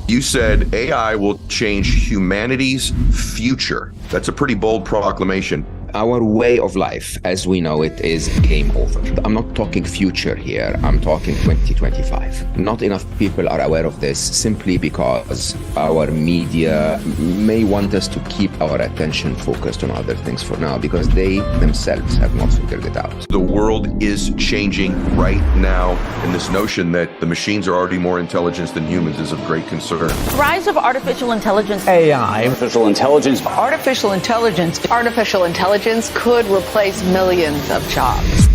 You said AI will change humanity's future. That's a pretty bold proclamation. Our way of life, as we know it, is game over. I'm not talking future here, I'm talking 2025. Not enough people are aware of this simply because our media may want us to keep our attention focused on other things for now because they themselves have not figured it out. The world is changing right now, and this notion that the machines are already more intelligent than humans is of great concern. Rise of artificial intelligence. AI. Artificial intelligence. Artificial intelligence. Artificial intelligence could replace millions of jobs.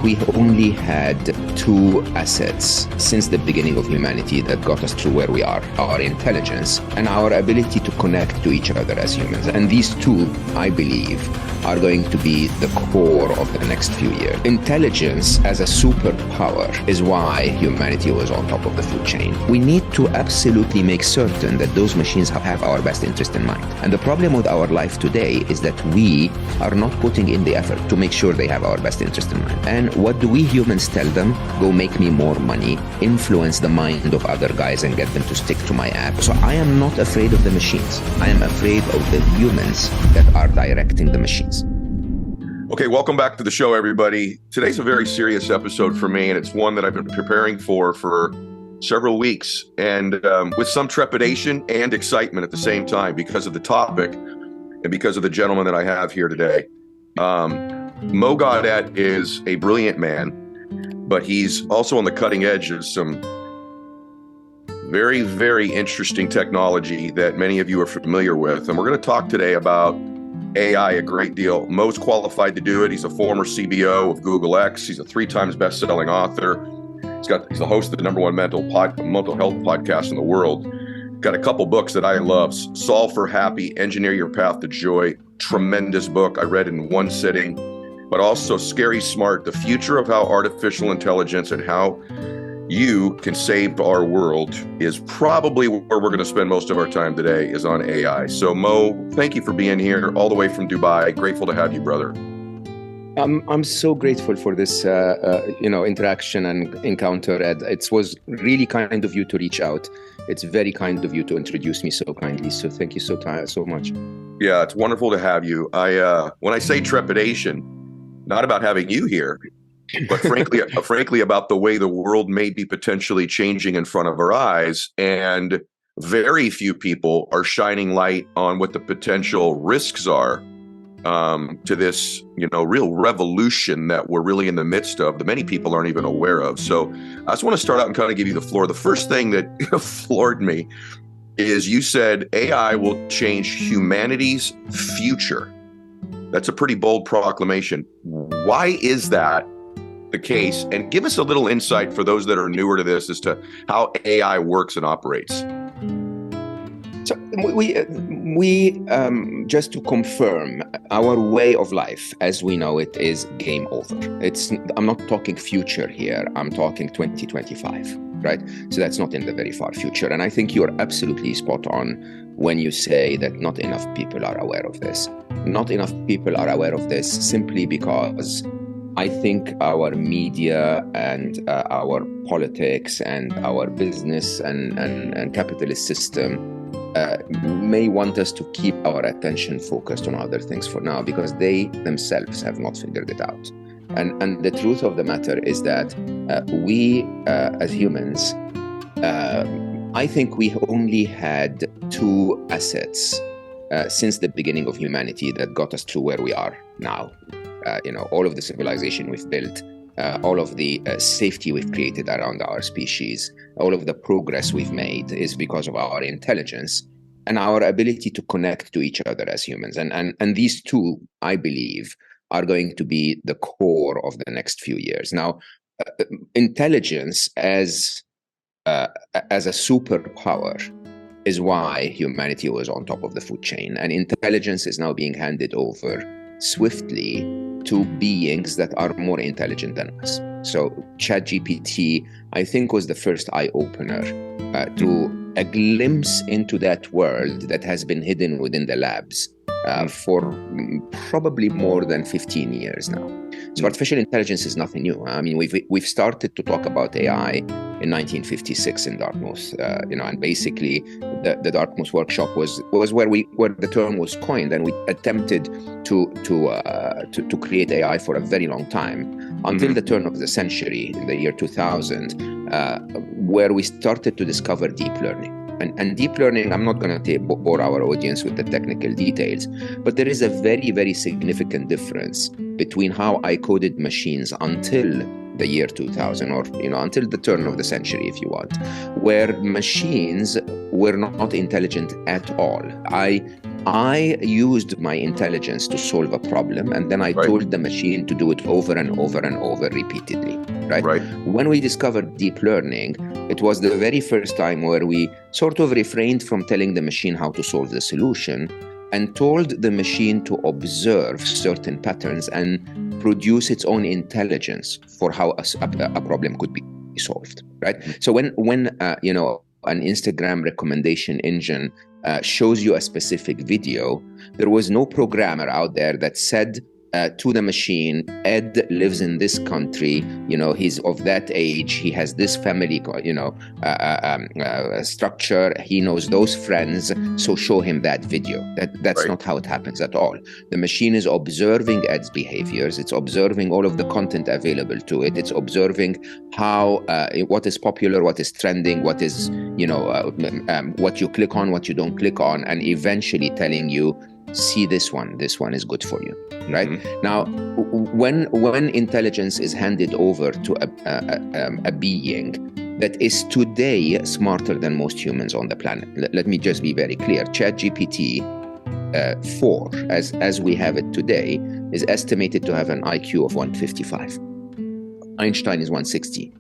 We only had two assets since the beginning of humanity that got us to where we are: our intelligence and our ability to connect to each other as humans. And these two, I believe, are going to be the core of the next few years. Intelligence as a superpower is why humanity was on top of the food chain. We need to absolutely make certain that those machines have our best interest in mind. And the problem with our life today is that we are not putting in the effort to make sure they have our best interest in mind. And what do we humans tell them? Go make me more money, influence the mind of other guys and get them to stick to my app. So I am not afraid of the machines. I am afraid of the humans that are directing the machines. Okay, welcome back to the show, everybody. Today's a very serious episode for me, and it's one that I've been preparing for several weeks, and with some trepidation and excitement at the same time because of the topic and because of the gentleman that I have here today. Mo Gawdat is a brilliant man, but he's also on the cutting edge of some very, very interesting technology that many of you are familiar with. And we're going to talk today about AI a great deal. Mo's qualified to do it. He's a former CBO of Google X. He's a 3 times best-selling author. He's the host of the #1 mental health podcast in the world. Got a couple books that I love. Solve for Happy, Engineer Your Path to Joy. Tremendous book. I read in one sitting. But also Scary Smart, The Future of How Artificial Intelligence and How You Can Save Our World is probably where we're going to spend most of our time today, is on AI. So Mo, thank you for being here all the way from Dubai. Grateful to have you, brother. I'm so grateful for this, interaction and encounter, Ed. It was really kind of you to reach out. It's very kind of you to introduce me so kindly. So thank you so much. Yeah, it's wonderful to have you. When I say trepidation, not about having you here, but frankly about the way the world may be potentially changing in front of our eyes. And very few people are shining light on what the potential risks are to this, real revolution that we're really in the midst of that many people aren't even aware of. So I just want to start out and kind of give you the floor. The first thing that floored me is you said AI will change humanity's future. That's a pretty bold proclamation. Why is that the case? And give us a little insight for those that are newer to this as to how AI works and operates. So we just to confirm, our way of life as we know it is game over. I'm not talking future here, I'm talking 2025, right? So that's not in the very far future. And I think you're absolutely spot on when you say that not enough people are aware of this. Not enough people are aware of this simply because I think our media and our politics and our business and capitalist system may want us to keep our attention focused on other things for now because they themselves have not figured it out. And the truth of the matter is that we as humans, I think we only had two assets since the beginning of humanity that got us to where we are now. All of the civilization we've built, all of the safety we've created around our species, all of the progress we've made is because of our intelligence and our ability to connect to each other as humans. And these two, I believe, are going to be the core of the next few years. Now, intelligence as a superpower is why humanity was on top of the food chain. And intelligence is now being handed over swiftly to beings that are more intelligent than us. So ChatGPT, I think, was the first eye-opener to a glimpse into that world that has been hidden within the labs for probably more than 15 years now. So artificial intelligence is nothing new. I mean, we've started to talk about AI in 1956 in Dartmouth. And basically the Dartmouth workshop was where the term was coined, and we attempted to create AI for a very long time until the turn of the century in the year 2000, where we started to discover deep learning. And deep learning, I'm not going to bore our audience with the technical details, but there is a very, very significant difference between how I coded machines until the year 2000, or until the turn of the century, if you want, where machines were not intelligent at all. I used my intelligence to solve a problem, and then I told the machine to do it over and over and over repeatedly. Right? When we discovered deep learning, it was the very first time where we sort of refrained from telling the machine how to solve the solution and told the machine to observe certain patterns and produce its own intelligence for how a problem could be solved. Right? So when an Instagram recommendation engine shows you a specific video, there was no programmer out there that said to the machine, Ed lives in this country, he's of that age, he has this family, structure, he knows those friends, so show him that video. That's not how it happens at all. The machine is observing Ed's behaviors, it's observing all of the content available to it, it's observing how what is popular, what is trending, what is what you click on, what you don't click on, and eventually telling you, see this one is good for you, right? Now, when intelligence is handed over to a being that is today smarter than most humans on the planet, let me just be very clear. ChatGPT 4, as we have it today, is estimated to have an IQ of 155. Einstein is 160.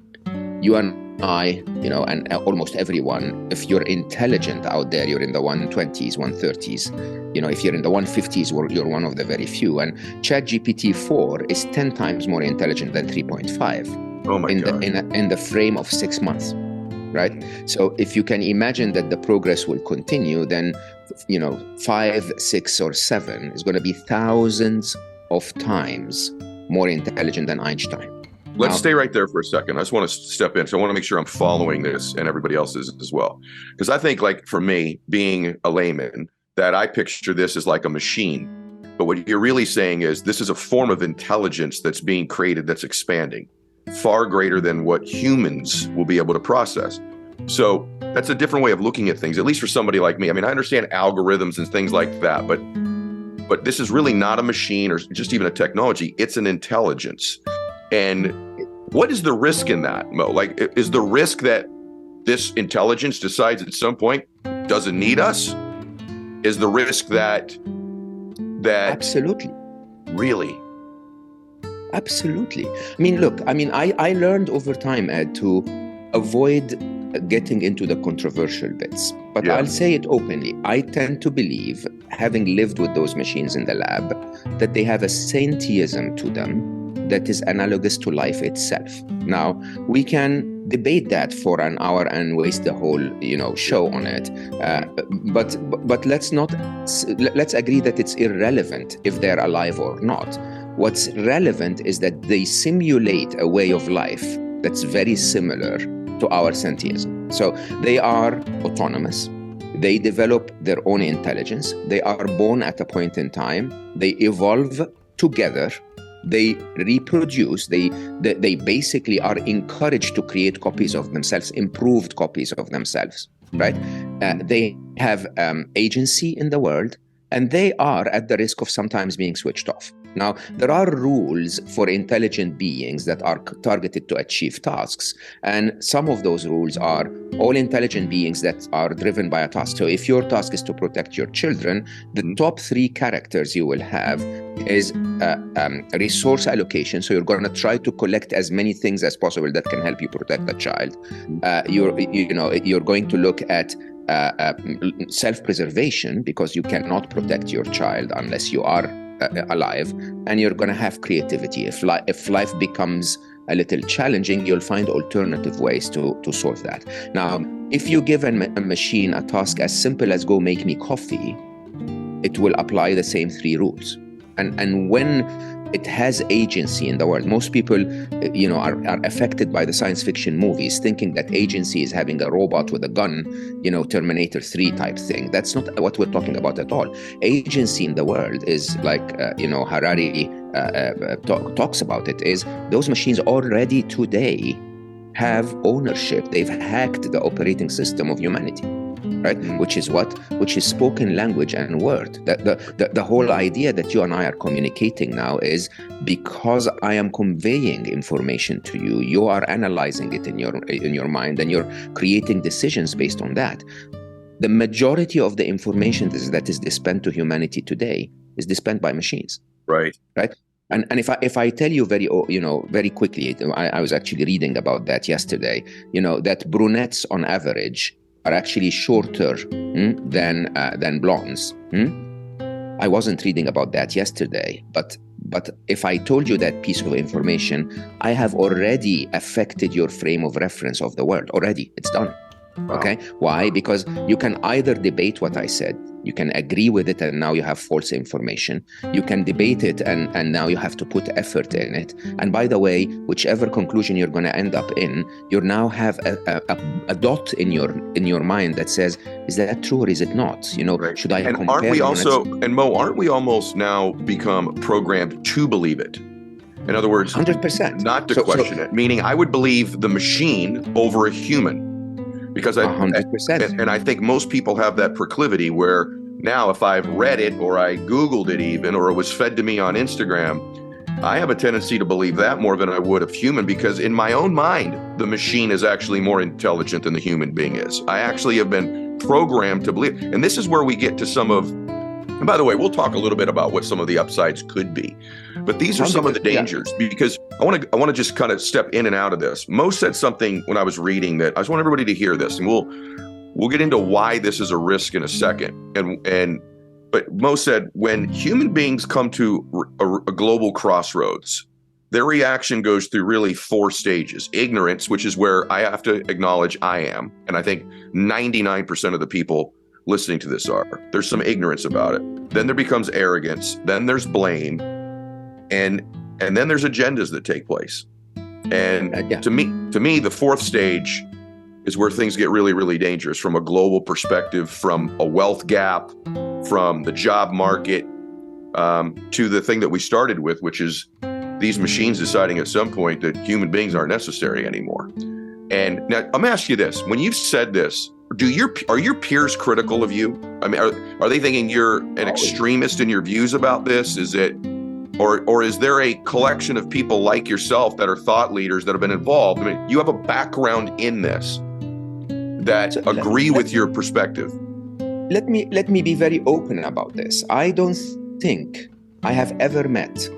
You and I, and almost everyone, if you're intelligent out there, you're in the 120s, 130s. If you're in the 150s, you're one of the very few. And ChatGPT 4 is 10 times more intelligent than 3.5 in the frame of 6 months, right? So if you can imagine that the progress will continue, then 5, 6, or 7 is going to be thousands of times more intelligent than Einstein. Let's stay right there for a second. I just want to step in. So I want to make sure I'm following this and everybody else is as well. Because I think, like, for me, being a layman, that I picture this as like a machine. But what you're really saying is this is a form of intelligence that's being created, that's expanding, far greater than what humans will be able to process. So that's a different way of looking at things, at least for somebody like me. I mean, I understand algorithms and things like that, but this is really not a machine or just even a technology. It's an intelligence. And what is the risk in that, Mo? Like, is the risk that this intelligence decides at some point doesn't need us? Is the risk that Absolutely. Really? Absolutely. I mean, look, I learned over time, Ed, to avoid getting into the controversial bits. But I'll say it openly. I tend to believe, having lived with those machines in the lab, that they have a sentientism to them that is analogous to life itself. Now, we can debate that for an hour and waste the whole, show on it. But let's agree that it's irrelevant if they're alive or not. What's relevant is that they simulate a way of life that's very similar to our sentientism. So they are autonomous. They develop their own intelligence. They are born at a point in time. They evolve together. They reproduce, they basically are encouraged to create copies of themselves, improved copies of themselves, right? They have agency in the world, and they are at the risk of sometimes being switched off. Now, there are rules for intelligent beings that are targeted to achieve tasks. And some of those rules are all intelligent beings that are driven by a task. So if your task is to protect your children, the top 3 characters you will have is resource allocation. So you're going to try to collect as many things as possible that can help you protect the child. You're going to look at self-preservation, because you cannot protect your child unless you are alive, and you're going to have creativity. If life becomes a little challenging, you'll find alternative ways to solve that. Now, if you give a machine a task as simple as go make me coffee, it will apply the same 3 rules. And when it has agency in the world. Most people, are affected by the science fiction movies, thinking that agency is having a robot with a gun, Terminator 3 type thing. That's not what we're talking about at all. Agency in the world is like, Harari talks about it, is those machines already today have ownership. They've hacked the operating system of humanity. Right, which is spoken language and word. The whole idea that you and I are communicating now is because I am conveying information to you. You are analyzing it in your mind, and you're creating decisions based on that. The majority of the information that is dispensed to humanity today is dispensed by machines. Right. And if I tell you very quickly, I was actually reading about that yesterday. That brunettes on average are actually shorter than blondes. I wasn't reading about that yesterday, but if I told you that piece of information, I have already affected your frame of reference of the world. Already, it's done. Wow. Okay? Why? Because you can either debate what I said, you can agree with it, and now you have false information. You can debate it, and now you have to put effort in it. And by the way, whichever conclusion you're going to end up in, you now have a dot in your mind that says, is that true or is it not? Right. Should I and compare? Aren't we also, and Mo, aren't we almost now become programmed to believe it? In other words, 100%. Not to question it. Meaning, I would believe the machine over a human. Because 100%. And I think most people have that proclivity where now if I've read it or I Googled it even, or it was fed to me on Instagram, I have a tendency to believe that more than I would of human, because in my own mind, the machine is actually more intelligent than the human being is. I actually have been programmed to believe. And this is where we get to some of, and by the way, we'll talk a little bit about what some of the upsides could be. But these are some of the dangers, because I want to just kind of step in and out of this. Mo said something when I was reading that I just want everybody to hear this, and we'll get into why this is a risk in a second. But Mo said, when human beings come to a global crossroads, their reaction goes through really 4 stages. Ignorance, which is where I have to acknowledge I am, and I think 99% of the people listening to this are. There's some ignorance about it. Then there becomes arrogance. Then there's blame. And then there's agendas that take place. And to me, the 4th stage is where things get really, really dangerous from a global perspective, from a wealth gap, from the job market, to the thing that we started with, which is these machines deciding at some point that human beings aren't necessary anymore. And now I'm gonna ask you this: when you've said this, are your peers critical of you? I mean, are they thinking you're an extremist in your views about this? Is it, or is there a collection of people like yourself that are thought leaders that have been involved? I mean, you have a background in this that agree with your perspective. Let me be very open about this. I don't think I have ever met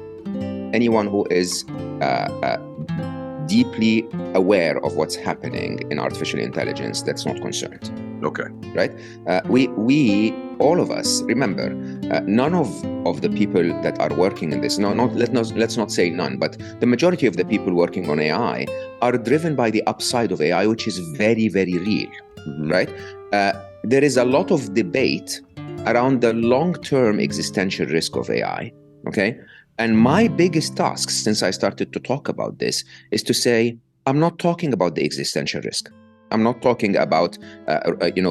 anyone who is deeply aware of what's happening in artificial intelligence that's not concerned. Okay. Right? We all of us, remember, none of the people that are working in this, let's not say none, but the majority of the people working on AI are driven by the upside of AI, which is very, very real, right? There is a lot of debate around the long-term existential risk of AI, okay? And my biggest task since I started to talk about this is to say, I'm not talking about the existential risk. I'm not talking about,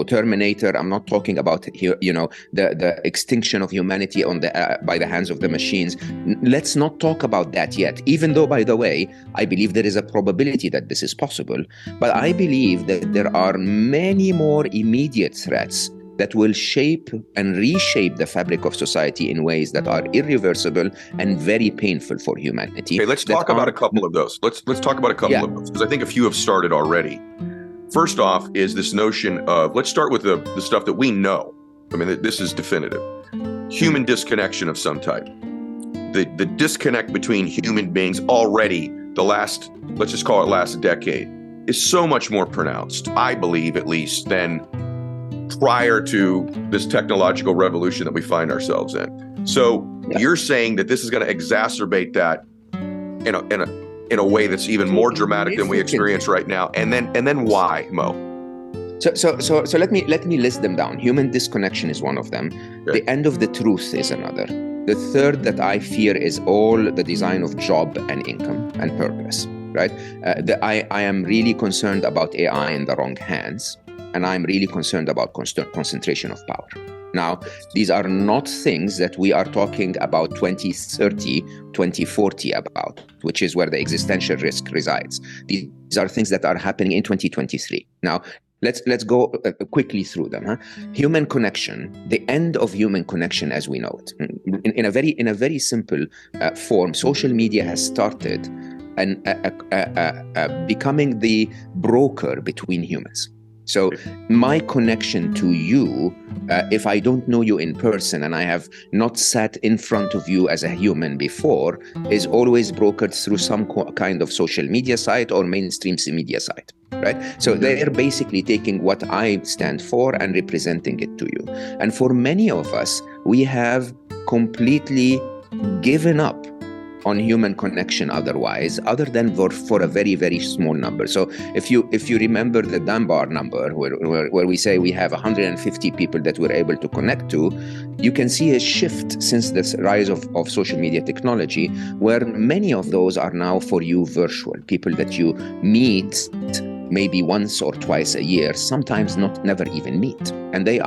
Terminator. I'm not talking about, the extinction of humanity by the hands of the machines. Let's not talk about that yet, even though, by the way, I believe there is a probability that this is possible. But I believe that there are many more immediate threats that will shape and reshape the fabric of society in ways that are irreversible and very painful for humanity. Okay, let's talk about a couple of those. Let's talk about a couple of those, because I think a few have started already. First off is this notion of, let's start with the stuff that we know. I mean, this is definitive. Human disconnection of some type. The disconnect between human beings already, let's just call it last decade, is so much more pronounced, I believe at least, than prior to this technological revolution that we find ourselves in. So you're saying that this is going to exacerbate that in a way that's even more dramatic than we experience right now. And then why, Mo? So let me list them down. Human disconnection is one of them. Okay. The end of the truth is another. The third that I fear is all the design of job and income and purpose, right? I am really concerned about AI in the wrong hands, and I'm really concerned about concentration of power. Now, these are not things that we are talking about 2030, 2040 about, which is where the existential risk resides. These are things that are happening in 2023. Now, let's go quickly through them. Human connection, the end of human connection as we know it. In a very simple form, social media has started and becoming the broker between humans. So my connection to you, if I don't know you in person and I have not sat in front of you as a human before, is always brokered through some kind of social media site or mainstream media site, right? So they're basically taking what I stand for and representing it to you. And for many of us, we have completely given up on human connection otherwise, other than for a very, very small number. So if you remember the Dunbar number, where we say we have 150 people that we're able to connect to, you can see a shift since the rise of social media technology, where many of those are now for you virtual, people that you meet maybe once or twice a year, sometimes never even meet. And they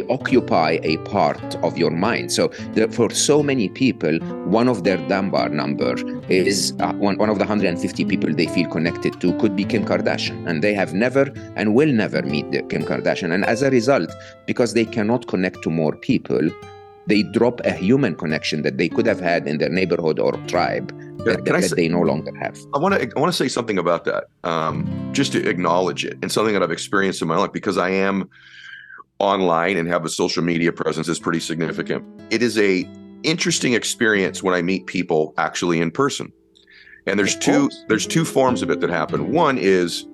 occupy a part of your mind. So for so many people, one of their Dunbar number is one of the 150 people they feel connected to could be Kim Kardashian. And they have never and will never meet Kim Kardashian. And as a result, because they cannot connect to more people, they drop a human connection that they could have had in their neighborhood or tribe that they no longer have. I want to say something about that, just to acknowledge it, and something that I've experienced in my life, because I am online and have a social media presence is pretty significant. It is a interesting experience when I meet people actually in person. And there's two forms of it that happen. One is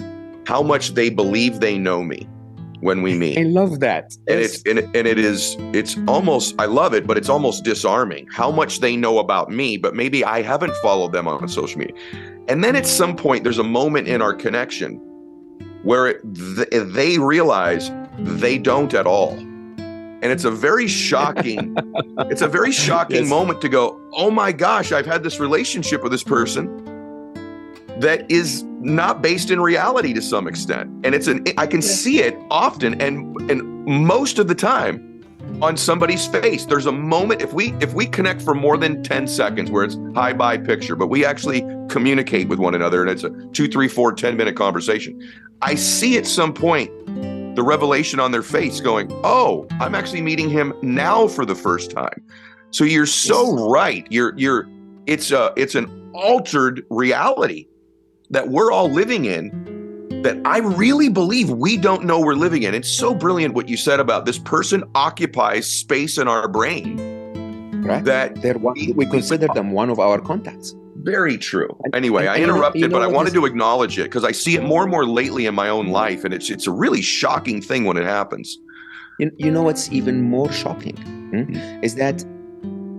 how much they believe they know me when we meet. I love that. And it's almost, I love it, but it's almost disarming how much they know about me, but maybe I haven't followed them on social media. And then at some point, there's a moment in our connection where they realize they don't at all. And it's a very shocking, moment to go, oh my gosh, I've had this relationship with this person that is not based in reality to some extent. And I can see it often and most of the time on somebody's face. There's a moment, if we connect for more than 10 seconds where it's hi, bye, picture, but we actually communicate with one another and it's a 2, 3, 4, 10-minute conversation. I see at some point the revelation on their face going, oh, I'm actually meeting him now for the first time. So you're so right. It's an altered reality that we're all living in, that I really believe we don't know we're living in. It's so brilliant what you said about this person occupies space in our brain. Right. That we consider them one of our contacts. Very true. Anyway, I interrupted, but I wanted to acknowledge it because I see it more and more lately in my own life, and it's a really shocking thing when it happens. You know what's even more shocking is that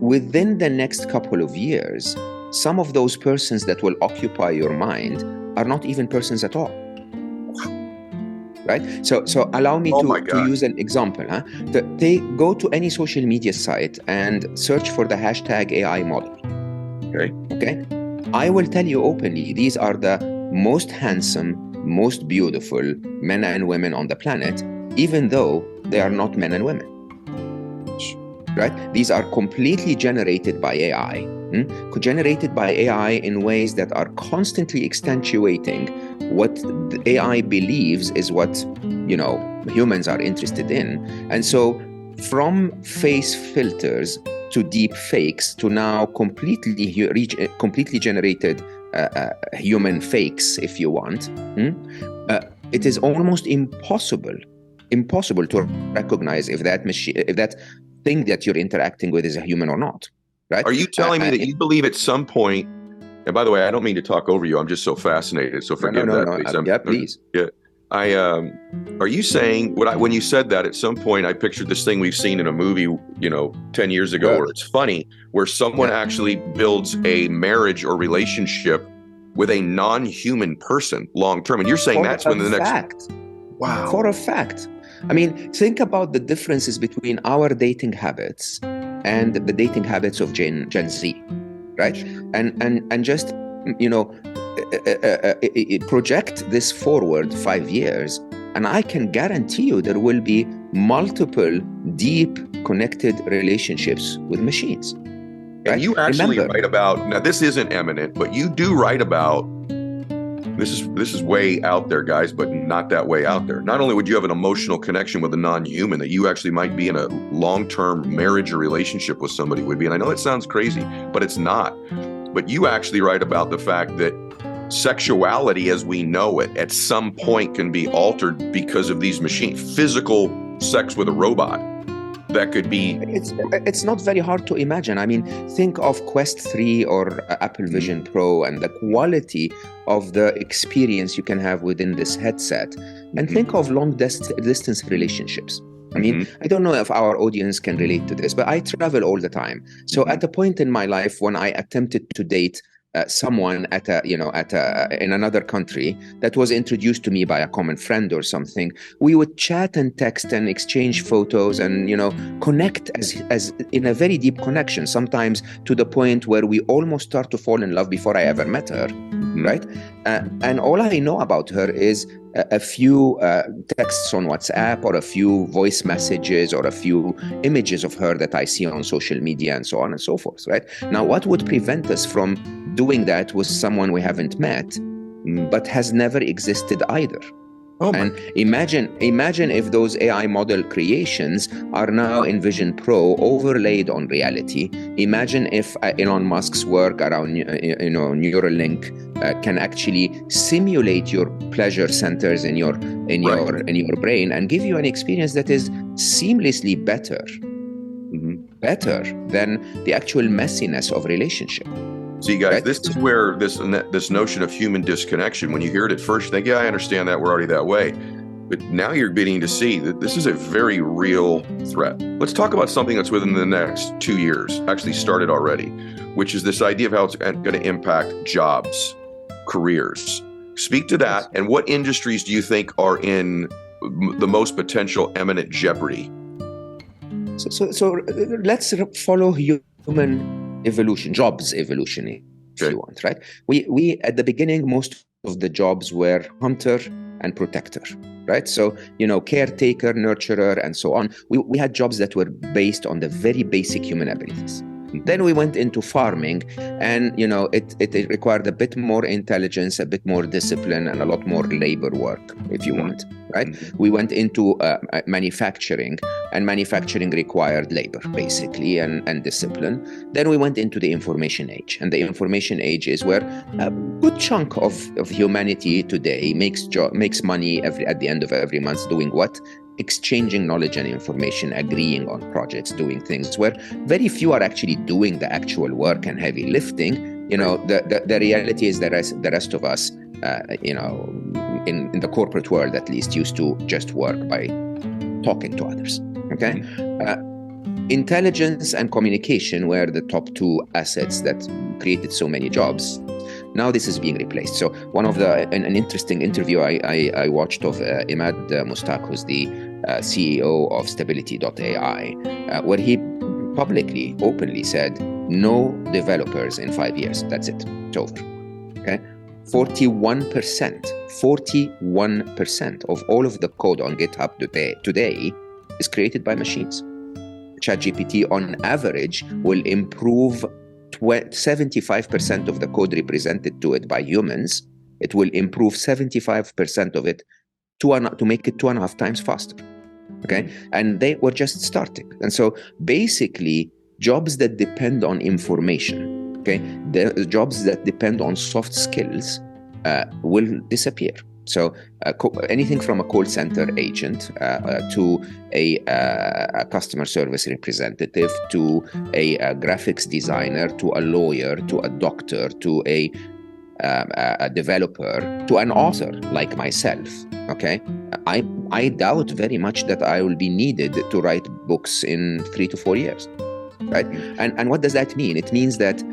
within the next couple of years, some of those persons that will occupy your mind are not even persons at all. Right? So allow me to use an example. They go to any social media site and search for the hashtag AI model. Okay? I will tell you openly, these are the most handsome, most beautiful men and women on the planet, even though they are not men and women. Right? These are completely generated by AI. Generated by AI in ways that are constantly accentuating what the AI believes is what, humans are interested in. And so from face filters to deep fakes to now completely generated human fakes, if you want, it is almost impossible to recognize if that thing that you're interacting with is a human or not. Right? Are you telling me that you believe at some point, and by the way, I don't mean to talk over you, I'm just so fascinated, so forgive that. Please. Yeah. Are you saying, when you said that, at some point I pictured this thing we've seen in a movie, 10 years ago, where it's funny, where someone actually builds a marriage or relationship with a non-human person long-term, and you're saying that's when the next... Wow. For a fact. I mean, think about the differences between our dating habits and the dating habits of Gen Z, right? And just, project this forward 5 years, and I can guarantee you there will be multiple deep connected relationships with machines. Right? And you actually write about, now this isn't eminent, but you do write about, this is way out there, guys, but not that way out there. Not only would you have an emotional connection with a non-human, that you actually might be in a long-term marriage or relationship with somebody would be. And I know it sounds crazy, but it's not. But you actually write about the fact that sexuality as we know it at some point can be altered because of these machines. Physical sex with a robot. That could be... It's not very hard to imagine. I mean, think of Quest 3 or Apple Vision Pro and the quality of the experience you can have within this headset. And think of long distance relationships. I mean, I don't know if our audience can relate to this, but I travel all the time. So at a point in my life when I attempted to date someone in another country that was introduced to me by a common friend or something, we would chat and text and exchange photos and connect as in a very deep connection, sometimes to the point where we almost start to fall in love before I ever met her, right? And all I know about her is a few texts on WhatsApp or a few voice messages or a few images of her that I see on social media and so on and so forth, right? Now, what would prevent us from doing that with someone we haven't met, but has never existed either? And imagine if those AI model creations are now in Vision Pro overlaid on reality. Imagine if Elon Musk's work around Neuralink can actually simulate your pleasure centers in your brain and give you an experience that is seamlessly better than the actual messiness of relationship. See, guys, right? This is where this notion of human disconnection, when you hear it at first, you think, yeah, I understand that, we're already that way. But now you're beginning to see that this is a very real threat. Let's talk about something that's within the next 2 years, actually started already, which is this idea of how it's going to impact jobs, careers. Speak to that, and what industries do you think are in the most potential imminent jeopardy? So let's follow human evolution, jobs evolution, if you want, right? We at the beginning, most of the jobs were hunter and protector, right? So, caretaker, nurturer, and so on. We had jobs that were based on the very basic human abilities. Then we went into farming, and it required a bit more intelligence, a bit more discipline, and a lot more labor work, if you want, right? We went into manufacturing, and manufacturing required labor, basically, and discipline. Then we went into the information age, and the information age is where a good chunk of humanity today makes money at the end of every month doing what? Exchanging knowledge and information, agreeing on projects, doing things where very few are actually doing the actual work and heavy lifting. The reality is that the rest of us, in the corporate world at least, used to just work by talking to others. Okay. Intelligence and communication were the top two assets that created so many jobs. Now this is being replaced. So one of an interesting interview I watched of Imad Mustaq, who's the CEO of Stability.ai, where he publicly, openly said, no developers in 5 years. That's it. It's over. Okay. 41% of all of the code on GitHub today is created by machines. ChatGPT on average will improve 75% of the code represented to it by humans. It will improve 75% of it to make it 2.5 times faster. Okay. And they were just starting. And so basically, jobs that depend on information, okay, the jobs that depend on soft skills will disappear. So anything from a call center agent to a customer service representative to a graphics designer to a lawyer to a doctor to a developer to an author like myself. Okay, I doubt very much that I will be needed to write books in 3 to 4 years. Right, and what does that mean? It means that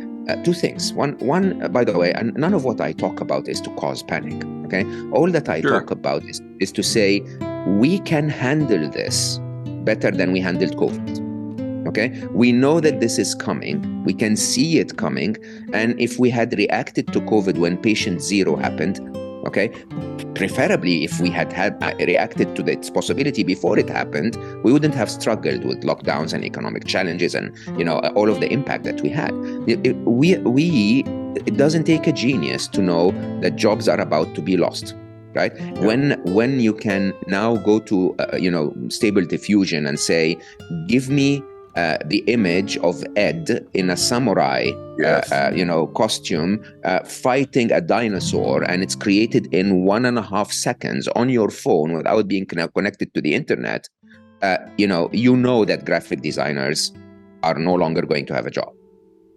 two things. One, by the way, and none of what I talk about is to cause panic. Okay, all that I talk about is to say we can handle this better than we handled COVID. Okay, we know that this is coming. We can see it coming. And if we had reacted to COVID when patient zero happened, okay, preferably if we had reacted to its possibility before it happened, we wouldn't have struggled with lockdowns and economic challenges and all of the impact that we had. It doesn't take a genius to know that jobs are about to be lost. Right? Yeah. When you can now go to Stable Diffusion and say, give me the image of Ed in a samurai costume fighting a dinosaur, and it's created in 1.5 seconds on your phone without being connected to the internet, that graphic designers are no longer going to have a job.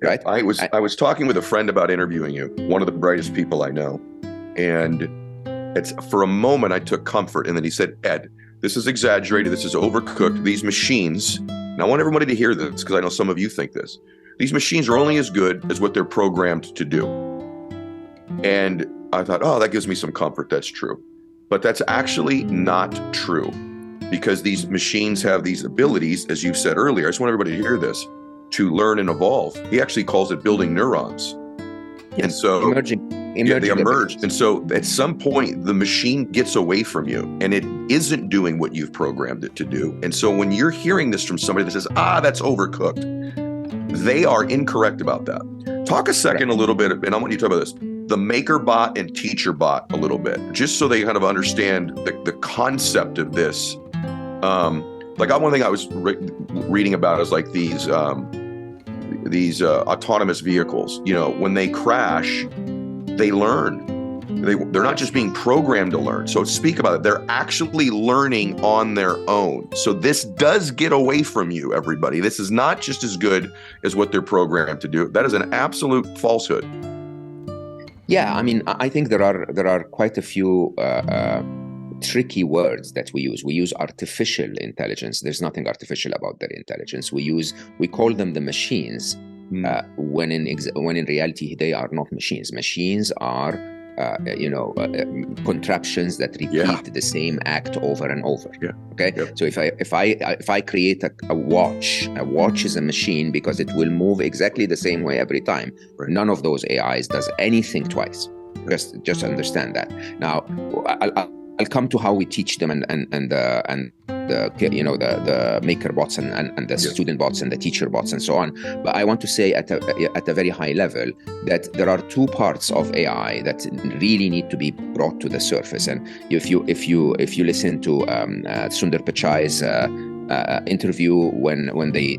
Right? I was talking with a friend about interviewing you, one of the brightest people I know, and it's for a moment I took comfort, and then he said, Ed, this is exaggerated, this is overcooked, these machines, and I want everybody to hear this because I know some of you think this, these machines are only as good as what they're programmed to do. And I thought, oh, that gives me some comfort, that's true. But that's actually not true, because these machines have these abilities, as you said earlier, I just want everybody to hear this, to learn and evolve. He actually calls it building neurons. Yes, and so they emerge. And so at some point, the machine gets away from you and it isn't doing what you've programmed it to do. And so when you're hearing this from somebody that says, that's overcooked, they are incorrect about that. Talk a second a little bit, and I want you to talk about this, the maker bot and teacher bot a little bit, just so they kind of understand the concept of this. One thing I was reading about is like these autonomous vehicles, when they crash, they learn. They're not just being programmed to learn. So speak about it. They're actually learning on their own. So this does get away from you, everybody. This is not just as good as what they're programmed to do. That is an absolute falsehood. Yeah, I mean, I think there are quite a few tricky words that we use. We use artificial intelligence. There's nothing artificial about their intelligence. We call them the machines, when in reality they are not machines. Machines are contraptions that repeat the same act over and over. Yeah. Okay. Yep. So if I create a watch is a machine because it will move exactly the same way every time. Right. None of those AIs does anything twice. Just understand that. Now, I'll come to how we teach them and the maker bots and the student bots and the teacher bots and so on. But I want to say at a very high level that there are two parts of AI that really need to be brought to the surface. And if you listen to Sundar Pichai's interview when they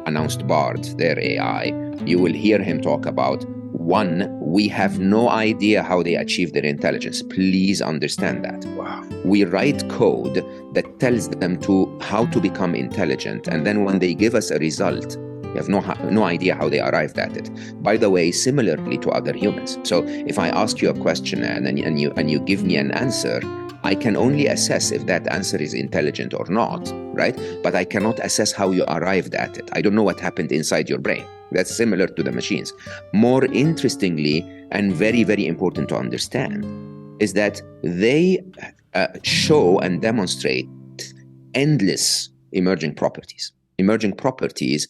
announced Bard, their AI, you will hear him talk about, one, we have no idea how they achieve their intelligence. Please understand that. Wow. We write code that tells them how to become intelligent, and then when they give us a result, we have no idea how they arrived at it. By the way, similarly to other humans. So if I ask you a question and you give me an answer, I can only assess if that answer is intelligent or not, right? But I cannot assess how you arrived at it. I don't know what happened inside your brain. That's similar to the machines. More interestingly, and very, very important to understand, is that they show and demonstrate endless emerging properties. Emerging properties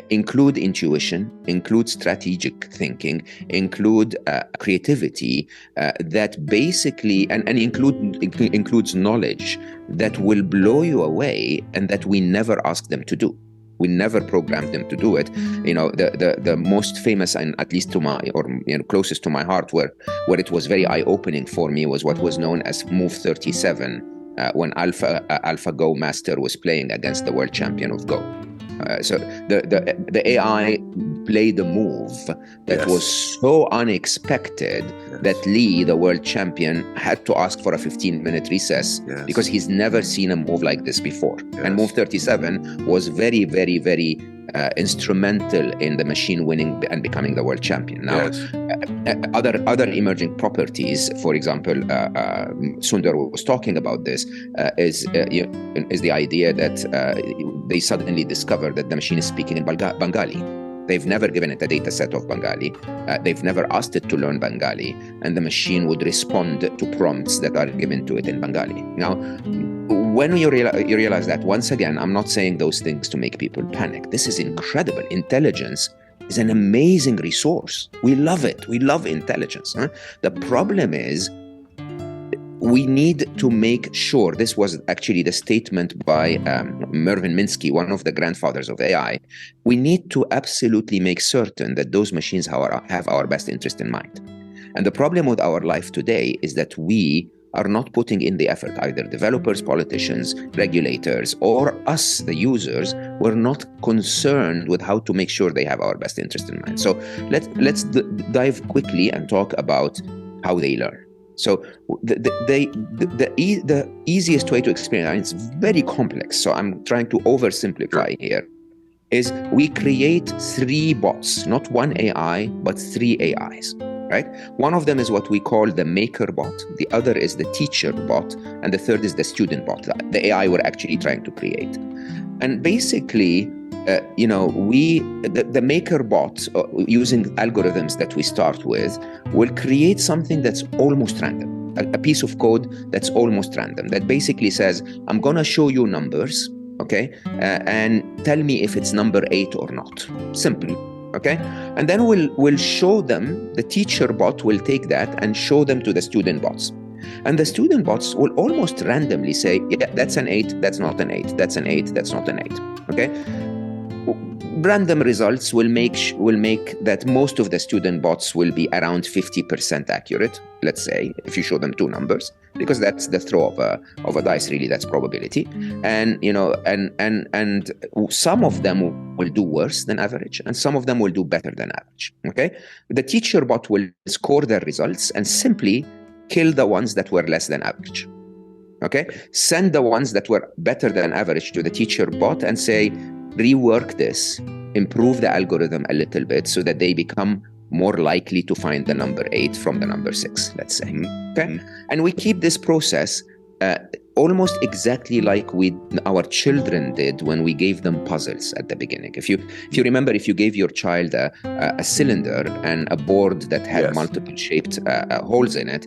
include intuition, include strategic thinking, include creativity, that basically, and includes knowledge that will blow you away and that we never ask them to do. We never programmed them to do it. The most famous, and at least to my, or closest to my heart, where it was very eye-opening for me, was what was known as Move 37, when AlphaGo Master was playing against the world champion of Go. So the AI played a move that was so unexpected that Lee, the world champion, had to ask for a 15-minute recess because he's never seen a move like this before. And Move 37 was very, very, very instrumental in the machine winning and becoming the world champion. Now, other emerging properties, for example, Sundar was talking about this, is the idea that they suddenly discovered that the machine is speaking in Bengali. They've never given it a data set of Bengali. They've never asked it to learn Bengali, and the machine would respond to prompts that are given to it in Bengali. Now, when you realize that, once again, I'm not saying those things to make people panic. This is incredible. Intelligence is an amazing resource. We love it. We love intelligence. The problem is, we need to make sure, this was actually the statement by Mervyn Minsky, one of the grandfathers of AI, we need to absolutely make certain that those machines have our best interest in mind. And the problem with our life today is that we are not putting in the effort, either developers, politicians, regulators, or us, the users, we're not concerned with how to make sure they have our best interest in mind. So let's dive quickly and talk about how they learn. So the easiest way to explain it, and it's very complex, so I'm trying to oversimplify here, is we create 3 bots, not one AI, but 3 AIs. Right? One of them is what we call the maker bot, the other is the teacher bot, and the third is the student bot, the AI we're actually trying to create. And basically, the maker bot, using algorithms that we start with, will create something that's almost random, a piece of code that's almost random, that basically says, I'm going to show you numbers, okay, and tell me if it's number 8 or not. Simple. Okay, and then we'll show them, the teacher bot will take that and show them to the student bots. And the student bots will almost randomly say, yeah, that's an 8, that's not an 8, that's an 8, that's not an 8. Okay? Random results will make that most of the student bots will be around 50% accurate, let's say, if you show them 2 numbers, because that's the throw of a dice, really, that's probability. And and some of them will do worse than average, and some of them will do better than average. Okay? The teacher bot will score their results and simply kill the ones that were less than average. Okay? Send the ones that were better than average to the teacher bot and say, rework this, improve the algorithm a little bit so that they become more likely to find the number 8 from the number 6, let's say. Okay? And we keep this process almost exactly like our children did when we gave them puzzles at the beginning. If you remember, if you gave your child a cylinder and a board that had multiple shaped holes in it,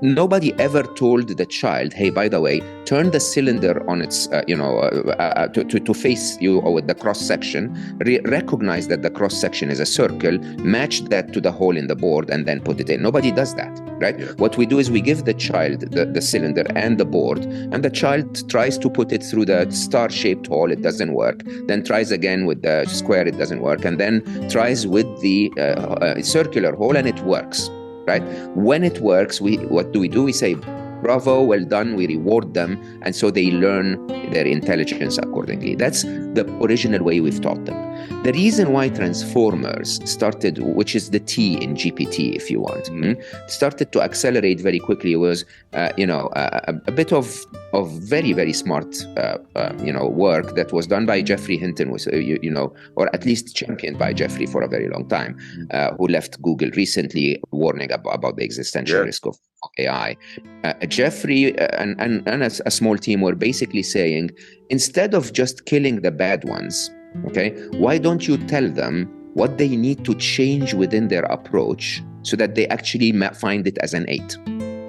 nobody ever told the child, hey, by the way, turn the cylinder on its, to face you with the cross section, recognize that the cross section is a circle, match that to the hole in the board, and then put it in. Nobody does that, right? Yeah. What we do is we give the child the cylinder and the board, and the child tries to put it through the star-shaped hole, it doesn't work, then tries again with the square, it doesn't work, and then tries with the circular hole, and it works. Right? When it works, what do? We say, bravo, well done, we reward them, and so they learn their intelligence accordingly. That's the original way we've taught them. The reason why transformers started, which is the T in GPT, if you want, started to accelerate very quickly was, a bit of very, very smart, work that was done by Geoffrey Hinton, or at least championed by Geoffrey for a very long time, who left Google recently, warning about the existential risk of AI. Geoffrey and a small team were basically saying, instead of just killing the bad ones, okay, why don't you tell them what they need to change within their approach so that they actually find it as an 8?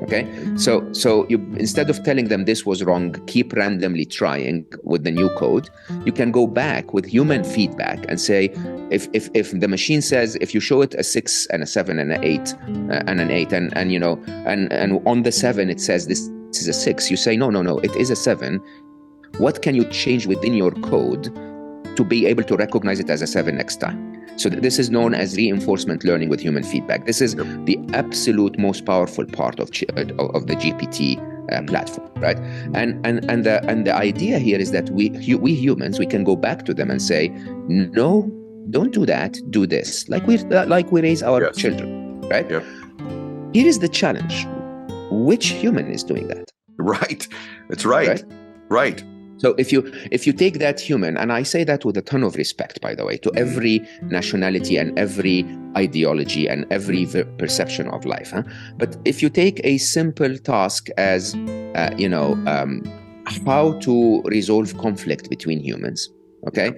Okay, so you, instead of telling them this was wrong, keep randomly trying with the new code, you can go back with human feedback and say, if the machine says, if you show it a 6 and a 7 and an 8 and an 8 and on the 7 it says this is a 6, you say no, it is a 7. What can you change within your code to be able to recognize it as a 7 next time? So this is known as reinforcement learning with human feedback. This is the absolute most powerful part of the GPT platform, right? And the idea here is that we humans, we can go back to them and say, no, don't do that, do this, like we raise our children, right? Yep. Here is the challenge: which human is doing that? Right. That's right. Right. So if you take that human, and I say that with a ton of respect, by the way, to every nationality and every ideology and every perception of life, but if you take a simple task as, how to resolve conflict between humans, okay,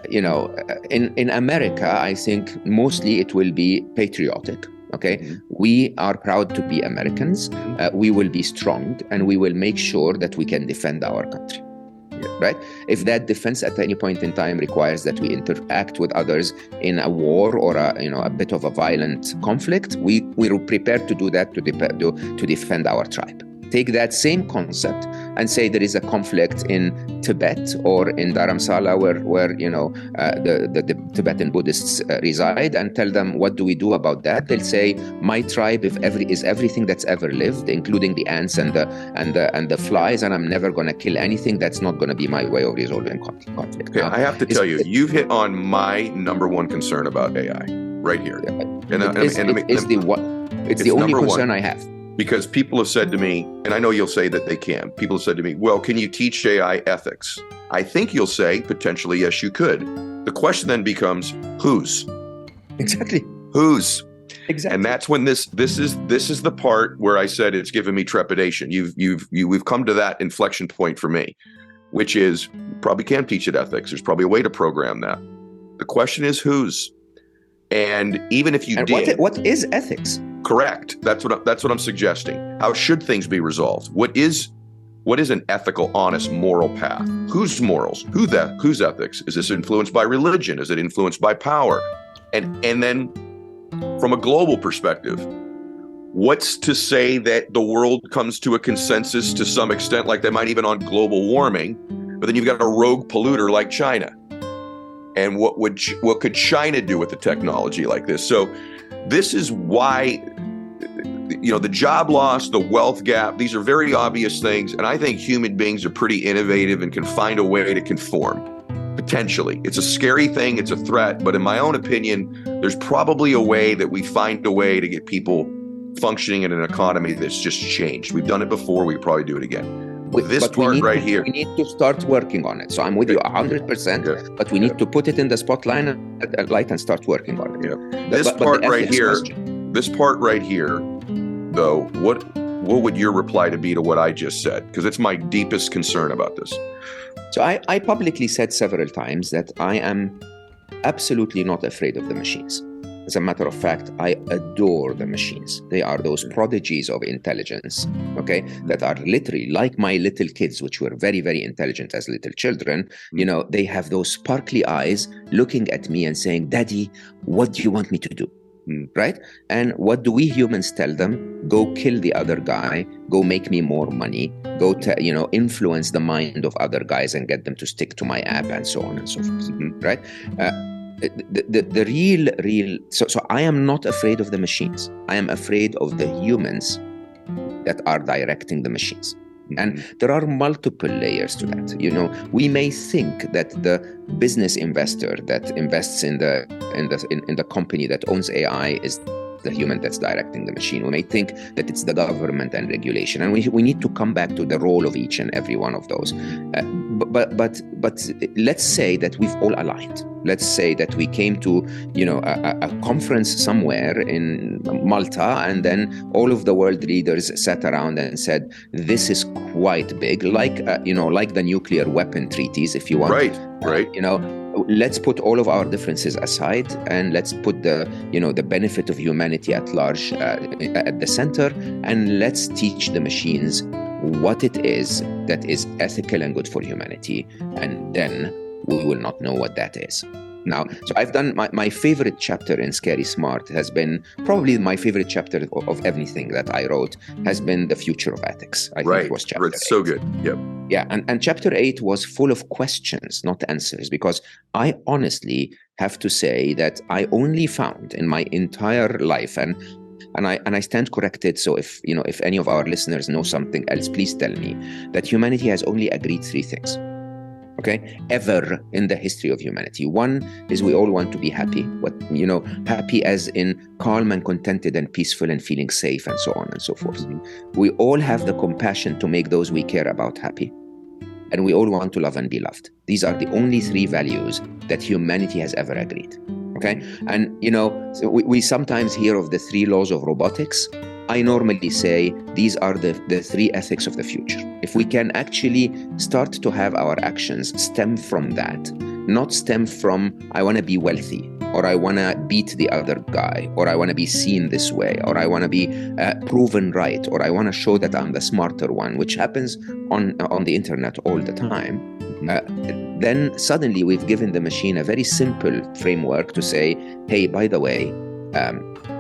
in America, I think mostly it will be patriotic, Okay, we are proud to be Americans. We will be strong, and we will make sure that we can defend our country. Right? If that defense at any point in time requires that we interact with others in a war or a bit of a violent conflict, we're prepared to do that to defend our tribe. Take that same concept and say there is a conflict in Tibet or in Dharamsala where the Tibetan Buddhists reside, and tell them, what do we do about that? They'll say, my tribe is everything that's ever lived, including the ants and the flies, and I'm never going to kill anything. That's not going to be my way of resolving conflict. Okay, I have to tell you, you've hit on my number one concern about AI right here. It's the only concern I have. Because people have said to me, and I know you'll say that they can, people have said to me, well, can you teach AI ethics? I think you'll say, potentially, yes, you could. The question then becomes, whose? Exactly. Whose? Exactly. And that's when this is the part where I said it's given me trepidation. We've come to that inflection point for me, which is, probably can teach it ethics. There's probably a way to program that. The question is whose? And even if you did, what is ethics? Correct. That's what I'm suggesting. How should things be resolved? What is an ethical, honest, moral path? Whose morals? Whose ethics? Is this influenced by religion? Is it influenced by power? And then from a global perspective, what's to say that the world comes to a consensus to some extent, like they might even on global warming, but then you've got a rogue polluter like China. And what could China do with the technology like this? So this is why, the job loss, the wealth gap, these are very obvious things. And I think human beings are pretty innovative and can find a way to conform, potentially. It's a scary thing. It's a threat. But in my own opinion, there's probably a way that we find a way to get people functioning in an economy that's just changed. We've done it before. We probably do it again. With this part right here. We need to start working on it. So I'm with you 100%, but we need to put it in the spotlight and start working on it. Yeah. This part right here, though, what would your reply to be to what I just said? Because it's my deepest concern about this. So I publicly said several times that I am absolutely not afraid of the machines. As a matter of fact, I adore the machines. They are those prodigies of intelligence, okay, that are literally like my little kids, which were very, very intelligent as little children. They have those sparkly eyes looking at me and saying, Daddy, what do you want me to do? Right? And what do we humans tell them? Go kill the other guy, go make me more money, go influence the mind of other guys and get them to stick to my app, and so on and so forth, right? The real so I am not afraid of the machines. I am afraid of the humans that are directing the machines. And there are multiple layers to that. We may think that the business investor that invests in the company that owns AI is the human that's directing the machine. We may think that it's the government and regulation, and we need to come back to the role of each and every one of those. But let's say that we've all aligned. Let's say that we came to a conference somewhere in Malta, and then all of the world leaders sat around and said, "This is quite big, like the nuclear weapon treaties, if you want." Right. Let's put all of our differences aside, and let's put the benefit of humanity at large at the center, and let's teach the machines what it is that is ethical and good for humanity, and then we will not know what that is. Now, so I've done my favorite chapter in Scary Smart has been probably my favorite chapter of anything that I wrote has been the future of ethics. I think it was chapter 8. So good. Yep. Yeah. And chapter 8 was full of questions, not answers, because I honestly have to say that I only found in my entire life, and I stand corrected. So if any of our listeners know something else, please tell me, that humanity has only agreed 3 things. Okay, ever in the history of humanity. One is we all want to be happy, happy as in calm and contented and peaceful and feeling safe and so on and so forth. We all have the compassion to make those we care about happy. And we all want to love and be loved. These are the only 3 values that humanity has ever agreed. Okay, and so we sometimes hear of the 3 laws of robotics. I normally say these are the 3 ethics of the future. If we can actually start to have our actions stem from that, not stem from, I want to be wealthy, or I want to beat the other guy, or I want to be seen this way, or I want to be proven right, or I want to show that I'm the smarter one, which happens on the internet all the time. Then suddenly we've given the machine a very simple framework to say, hey, by the way,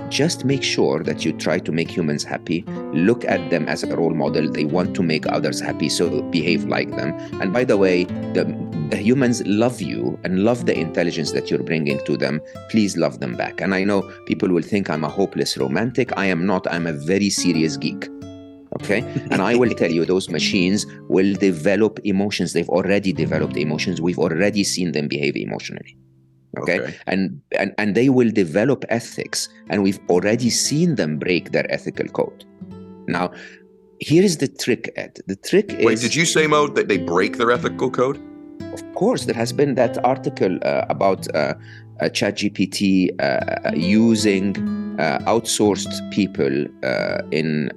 just make sure that you try to make humans happy. Look at them as a role model. They want to make others happy, so behave like them. And by the way, the humans love you and love the intelligence that you're bringing to them. Please love them back. And I know people will think I'm a hopeless romantic. I am not. I'm a very serious geek. Okay? And I will tell you, those machines will develop emotions. They've already developed emotions. We've already seen them behave emotionally. Okay. And they will develop ethics, and we've already seen them break their ethical code. Now, here is the trick, Ed. The trick is... Wait, did you say, Mo, that they break their ethical code? Of course, there has been that article about ChatGPT using outsourced people in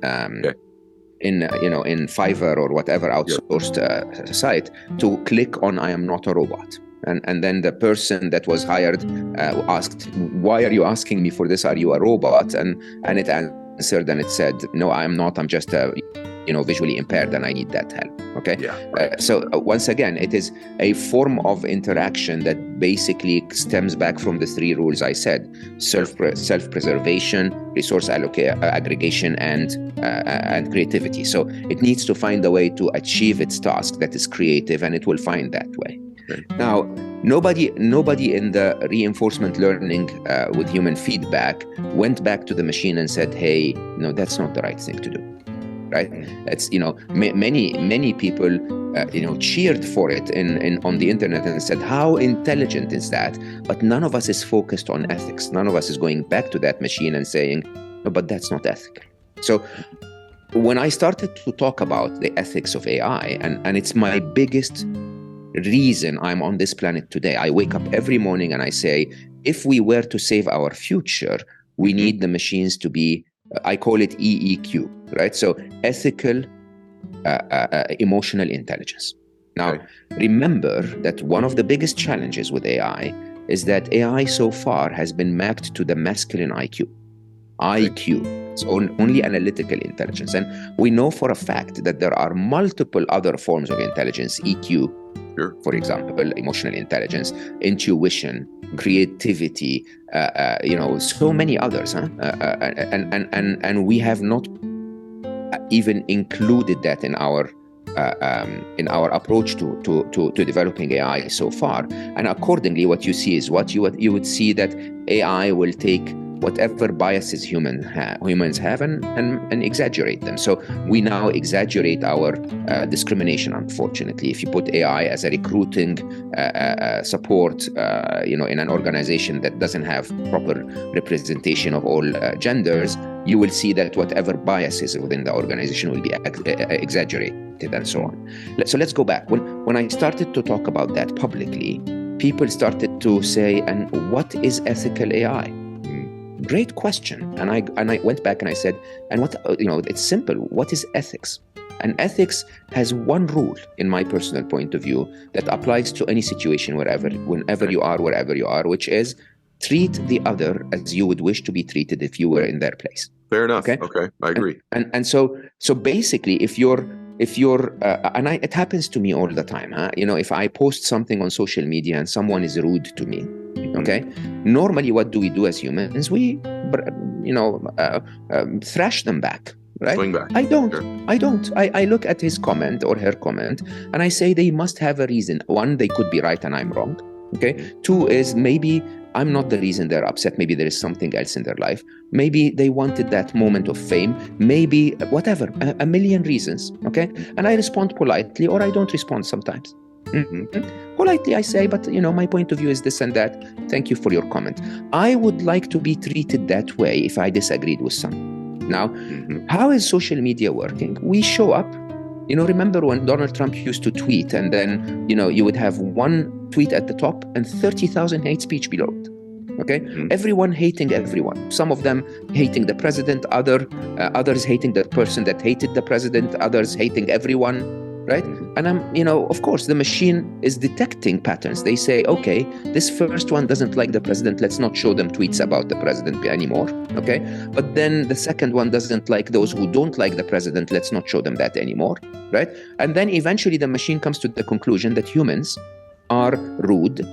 Fiverr or whatever outsourced site to click on "I am not a robot." And then the person that was hired asked, "Why are you asking me for this? Are you a robot?" And it answered, and it said, "No, I am not. I'm just visually impaired, and I need that help." Okay. Yeah. So once again, it is a form of interaction that basically stems back from the three rules I said: self-preservation, resource aggregation, and creativity. So it needs to find a way to achieve its task that is creative, and it will find that way. Now, nobody in the reinforcement learning with human feedback went back to the machine and said, "Hey, no, that's not the right thing to do." Right? It's many people cheered for it on the internet and said, "How intelligent is that?" But none of us is focused on ethics. None of us is going back to that machine and saying, "No, but that's not ethical." So when I started to talk about the ethics of AI, and it's my biggest reason I'm on this planet today. I wake up every morning and I say, if we were to save our future, we need the machines to be, I call it EEQ, right? So ethical, emotional intelligence. Now, remember that one of the biggest challenges with AI is that AI so far has been mapped to the masculine IQ. It's only analytical intelligence. And we know for a fact that there are multiple other forms of intelligence, EQ, for example, emotional intelligence, intuition, creativity, so many others. And we have not even included that in our approach to developing AI so far. And accordingly, what you see is what you would see that AI will take whatever biases humans have and exaggerate them. So we now exaggerate our discrimination, unfortunately. If you put AI as a recruiting support, in an organization that doesn't have proper representation of all genders, you will see that whatever biases within the organization will be exaggerated and so on. So let's go back. When I started to talk about that publicly, people started to say, and what is ethical AI? Great question. And I went back and I said, and what, it's simple. What is ethics? And ethics has one rule, in my personal point of view, that applies to any situation, whenever you are, which is treat the other as you would wish to be treated if you were in their place. Fair enough. Okay. I agree. And so basically, if you're it happens to me all the time. If I post something on social media and someone is rude to me, okay, normally what do we do as humans? We, thrash them back, right? Swing back. I don't. Sure. I look at his comment or her comment and I say they must have a reason. One, they could be right and I'm wrong. Okay. Two is maybe I'm not the reason they're upset. Maybe there is something else in their life. Maybe they wanted that moment of fame. Maybe whatever, a million reasons. Okay. And I respond politely, or I don't respond sometimes. Politely, I say, but my point of view is this and that. Thank you for your comment. I would like to be treated that way if I disagreed with someone. Now, how is social media working? We show up. Remember when Donald Trump used to tweet, and then you would have one tweet at the top and 30,000 hate speech below it. Okay, everyone hating everyone. Some of them hating the president, others hating the person that hated the president, others hating everyone. right? And of course, the machine is detecting patterns. They say, okay, this first one doesn't like the president. Let's not show them tweets about the president anymore, okay? But then the second one doesn't like those who don't like the president. Let's not show them that anymore, right? And then eventually the machine comes to the conclusion that humans are rude.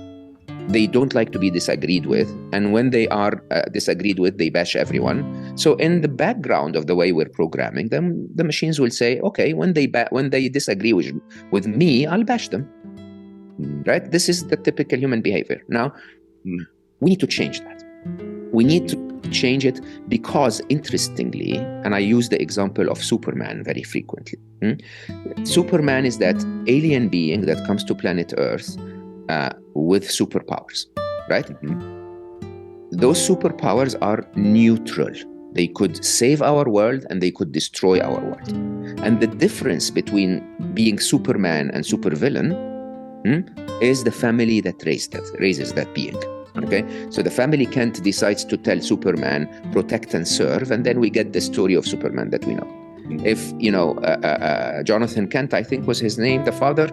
They don't like to be disagreed with. And when they are disagreed with, they bash everyone. So in the background of the way we're programming them, the machines will say, okay, when they disagree with me, I'll bash them, right? This is the typical human behavior. Now, we need to change that. We need to change it because, interestingly, and I use the example of Superman very frequently. Superman is that alien being that comes to planet Earth with superpowers, right? Those superpowers are neutral. They could save our world and they could destroy our world. And the difference between being Superman and supervillain is the family that raises that being. Okay, so the family Kent decides to tell Superman, protect and serve, and then we get the story of Superman that we know. If, Jonathan Kent, I think was his name, the father,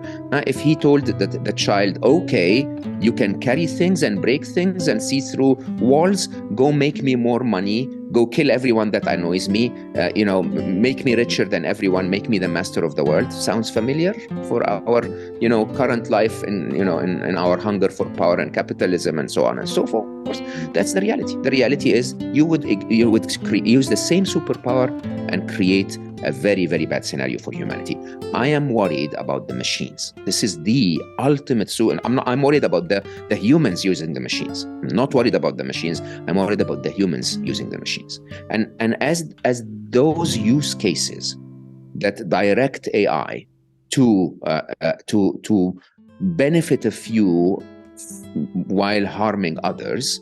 if he told the child, okay, you can carry things and break things and see through walls, go make me more money, go kill everyone that annoys me, make me richer than everyone, make me the master of the world. Sounds familiar for our, current life in our hunger for power and capitalism and so on and so forth. That's the reality. The reality is you would use the same superpower and create a very, very bad scenario for humanity. I am worried about the machines. This is the ultimate I'm worried about the humans using the machines. I'm not worried about the machines. I'm worried about the humans using the machines. And as those use cases that direct AI to benefit a few while harming others,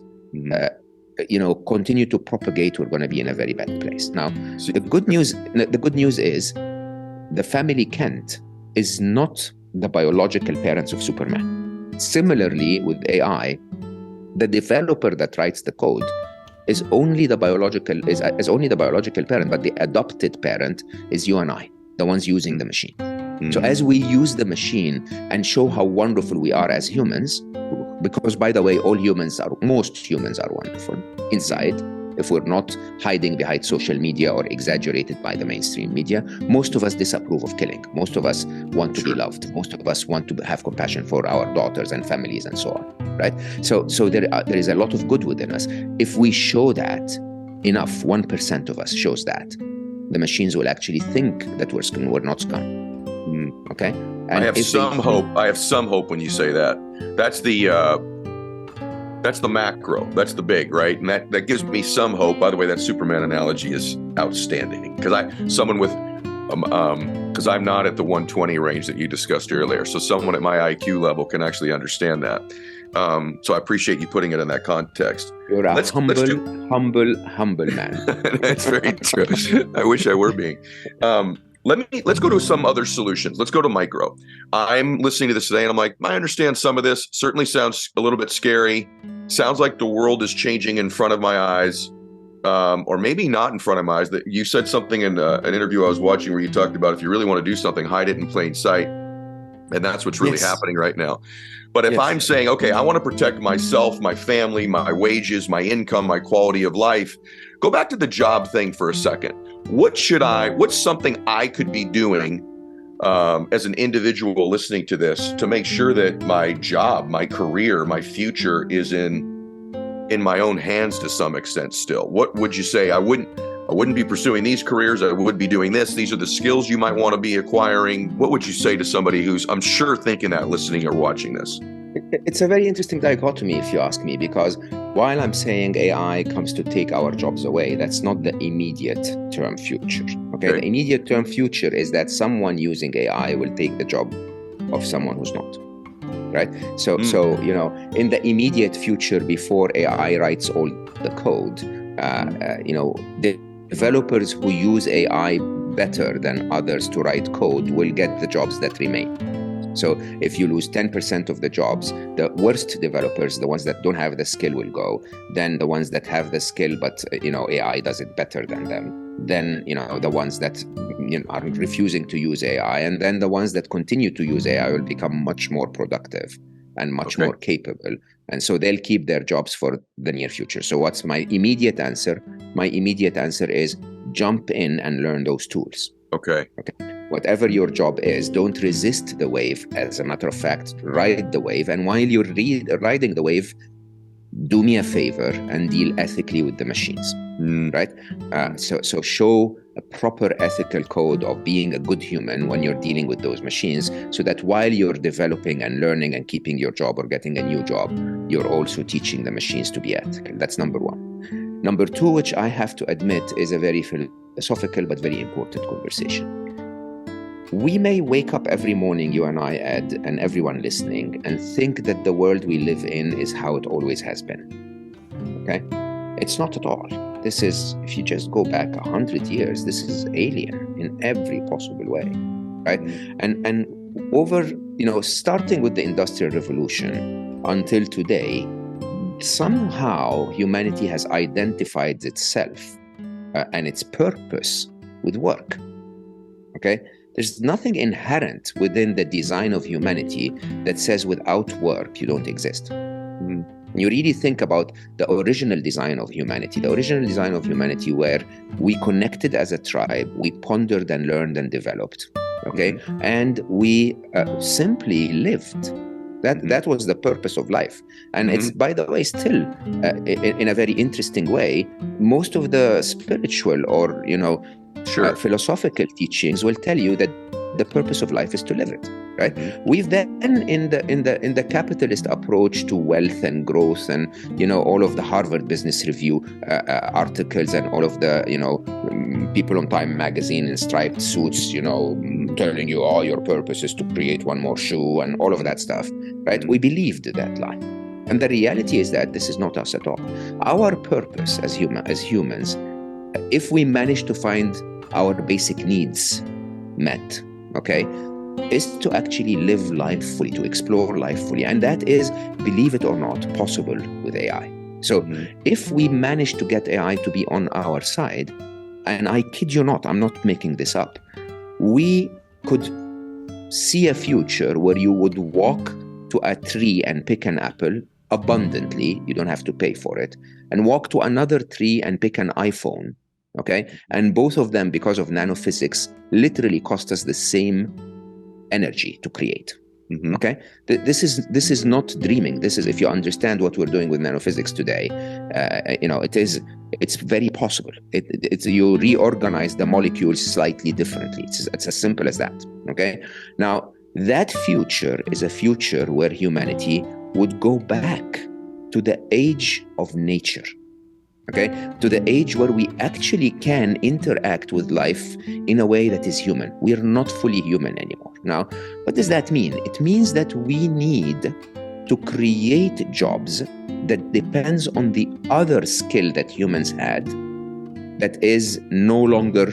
continue to propagate, we're going to be in a very bad place. Now, the good news is the family Kent is not the biological parents of Superman. Similarly, with AI, the developer that writes the code is only the biological parent, but the adopted parent is you and I, the ones using the machine. So as we use the machine and show how wonderful we are as humans, because, by the way, most humans are wonderful inside. If we're not hiding behind social media or exaggerated by the mainstream media, most of us disapprove of killing. Most of us want to be loved. Most of us want to have compassion for our daughters and families and so on, right? So there is a lot of good within us. If we show that enough, 1% of us shows that, the machines will actually think that we're not scum. Okay? And I have some hope when you say that. That's the macro. That's the big, right? And that gives me some hope. By the way, that Superman analogy is outstanding because I'm not at the 120 range that you discussed earlier. So someone at my IQ level can actually understand that. So I appreciate you putting it in that context. You're a humble man. That's very true. I wish I were being. Let's go to some other solutions. Let's go to micro. I'm listening to this today and I'm like, I understand some of this. Certainly sounds a little bit scary. Sounds like the world is changing in front of my eyes, or maybe not in front of my eyes. That you said something in an interview I was watching where you talked about if you really want to do something, hide it in plain sight. And that's what's really happening right now. But if I'm saying, okay, I want to protect myself, my family, my wages, my income, my quality of life, go back to the job thing for a second. What's something I could be doing as an individual listening to this to make sure that my job, my career, my future is in my own hands to some extent still? What would you say? I wouldn't be pursuing these careers. I would be doing this. These are the skills you might want to be acquiring. What would you say to somebody who's, I'm sure, thinking that, listening or watching this? It's a very interesting dichotomy, if you ask me, because while I'm saying AI comes to take our jobs away, that's not the immediate term future. Okay, the immediate term future is that someone using AI will take the job of someone who's not. Right? So in the immediate future, before AI writes all the code, the developers who use AI better than others to write code will get the jobs that remain. So if you lose 10% of the jobs, the worst developers, the ones that don't have the skill, will go. Then the ones that have the skill, but AI does it better than them, than the ones that are refusing to use AI, and then the ones that continue to use AI will become much more productive and much more capable, and so they'll keep their jobs for the near future. So what's my immediate answer? My immediate answer is jump in and learn those tools. Okay. Whatever your job is, don't resist the wave. As a matter of fact, ride the wave, and while you're riding the wave, do me a favor and deal ethically with the machines, right? So show a proper ethical code of being a good human when you're dealing with those machines, so that while you're developing and learning and keeping your job or getting a new job, you're also teaching the machines to be ethical. That's number one. Number two, which I have to admit is a very philosophical but very important conversation. We may wake up every morning, you and I, Ed, and everyone listening, and think that the world we live in is how it always has been. Okay? It's not at all. This is, if you just go back 100 years, this is alien in every possible way, right? And over, starting with the Industrial Revolution until today, somehow humanity has identified itself and its purpose with work. Okay? There's nothing inherent within the design of humanity that says without work you don't exist. You really think about the original design of humanity, where we connected as a tribe, we pondered and learned and developed, okay? And we simply lived. That was the purpose of life. And it's, by the way, still in a very interesting way, most of the spiritual or, philosophical teachings will tell you that the purpose of life is to live it, right? We've then in the capitalist approach to wealth and growth, and all of the Harvard Business Review articles, and all of the people on Time magazine in striped suits, telling you, oh, your purpose is to create one more shoe and all of that stuff, right? We believed that lie. And the reality is that this is not us at all. Our purpose as humans, if we manage to find our basic needs met, okay, is to actually live life fully, to explore life fully. And that is, believe it or not, possible with AI. So if we manage to get AI to be on our side, and I kid you not, I'm not making this up, we could see a future where you would walk to a tree and pick an apple abundantly, you don't have to pay for it, and walk to another tree and pick an iPhone, okay? And both of them, because of nanophysics, literally cost us the same energy to create. Okay, this is not dreaming. This is, if you understand what we're doing with nanophysics today, it's very possible. It's you reorganize the molecules slightly differently. It's as simple as that. Okay, now that future is a future where humanity would go back to the age of nature. Okay, to the age where we actually can interact with life in a way that is human. We are not fully human anymore. Now, what does that mean? It means that we need to create jobs that depends on the other skill that humans had that is no longer,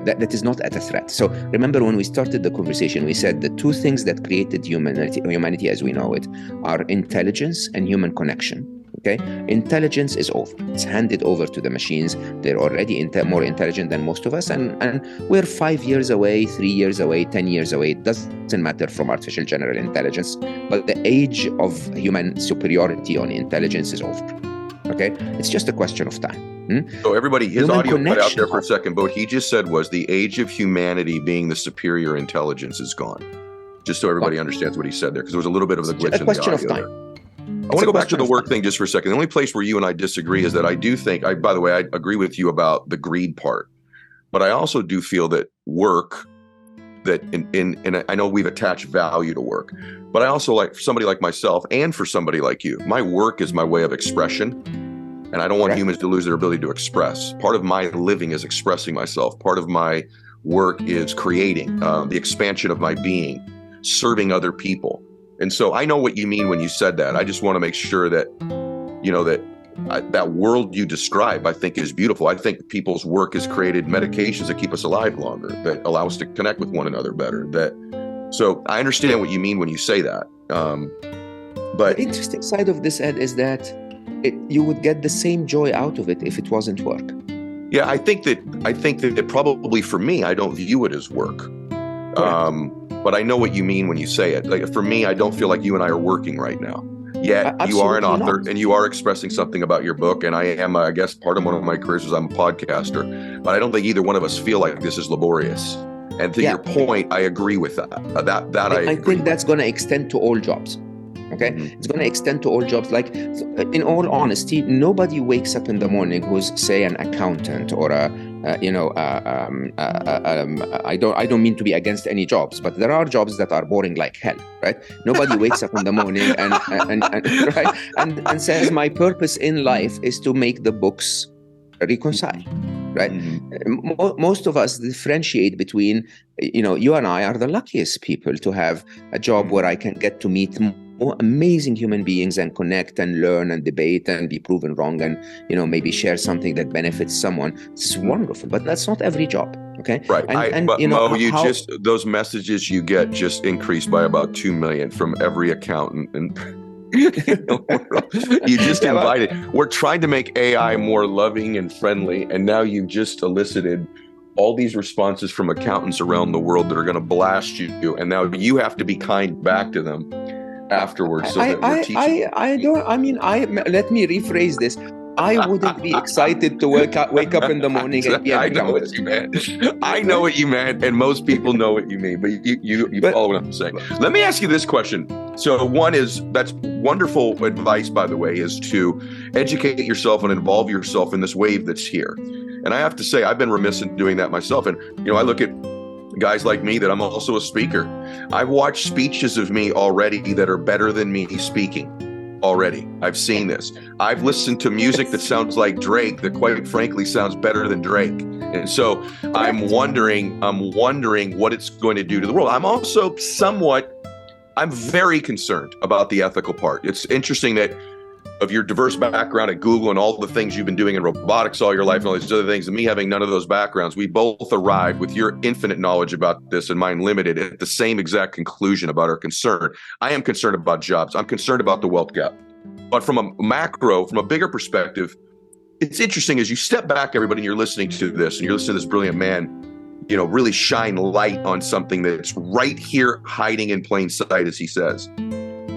that is not at a threat. So remember when we started the conversation, we said the two things that created humanity as we know it are intelligence and human connection. Okay, intelligence is over. It's handed over to the machines. They're already more intelligent than most of us, and we're 5 years away, 3 years away, 10 years away. It doesn't matter from artificial general intelligence, but the age of human superiority on intelligence is over. Okay, it's just a question of time. So everybody, his human audio cut out there for a second, but what he just said was the age of humanity being the superior intelligence is gone. Just so everybody understands what he said there, because there was a little bit of a glitch in the audio. A question of time. There. I want to go back to the work thing just for a second. The only place where you and I disagree is that I do think, by the way, I agree with you about the greed part, but I also do feel that work, that and I know we've attached value to work, but I also like, for somebody like myself and for somebody like you, my work is my way of expression, and I don't want humans to lose their ability to express. Part of my living is expressing myself. Part of my work is creating, the expansion of my being, serving other people. And so I know what you mean when you said that. I just want to make sure that, that world you describe, I think, is beautiful. I think people's work has created medications that keep us alive longer, that allow us to connect with one another better. So I understand what you mean when you say that. But the interesting side of this, Ed, is that you would get the same joy out of it if it wasn't work. Yeah, I think that it probably for me, I don't view it as work. But I know what you mean when you say it. Like for me, I don't feel like you and I are working right now. Yet you are an author and you are expressing something about your book. And I am, I guess, part of one of my careers is I'm a podcaster. But I don't think either one of us feel like this is laborious. And to your point, I agree with that. I think that's going to extend to all jobs. Okay, it's going to extend to all jobs. Like, in all honesty, nobody wakes up in the morning who's, say, an accountant or I don't mean to be against any jobs, but there are jobs that are boring like hell, right? Nobody wakes up in the morning and says, my purpose in life is to make the books reconcile. Right. Most of us differentiate between, you and I are the luckiest people to have a job where I can get to meet more amazing human beings and connect and learn and debate and be proven wrong and, maybe share something that benefits someone. It's wonderful, but that's not every job. Okay. Right. But Mo, those messages you get just increased by about 2 million from every accountant and you just invited. We're trying to make AI more loving and friendly, and now you've just elicited all these responses from accountants around the world that are going to blast you, and now you have to be kind back to them afterwards. Let me rephrase this. I wouldn't be excited to wake up in the morning and be an accountant. I know what you meant. I know what you meant, and most people know what you mean, but you follow what I'm saying. Let me ask you this question. So one is, that's wonderful advice, by the way, is to educate yourself and involve yourself in this wave that's here. And I have to say, I've been remiss in doing that myself. And, I look at guys like me that I'm also a speaker. I've watched speeches of me already that are better than me speaking. Already. I've seen this. I've listened to music that sounds like Drake that quite frankly sounds better than Drake. And so I'm wondering what it's going to do to the world. I'm very concerned about the ethical part. It's interesting that of your diverse background at Google and all the things you've been doing in robotics all your life and all these other things, and me having none of those backgrounds, we both arrived with your infinite knowledge about this and mine limited at the same exact conclusion about our concern. I am concerned about jobs. I'm concerned about the wealth gap. But from a bigger perspective, it's interesting as you step back, everybody, and you're listening to this, and you're listening to this brilliant man, really shine light on something that's right here hiding in plain sight, as he says.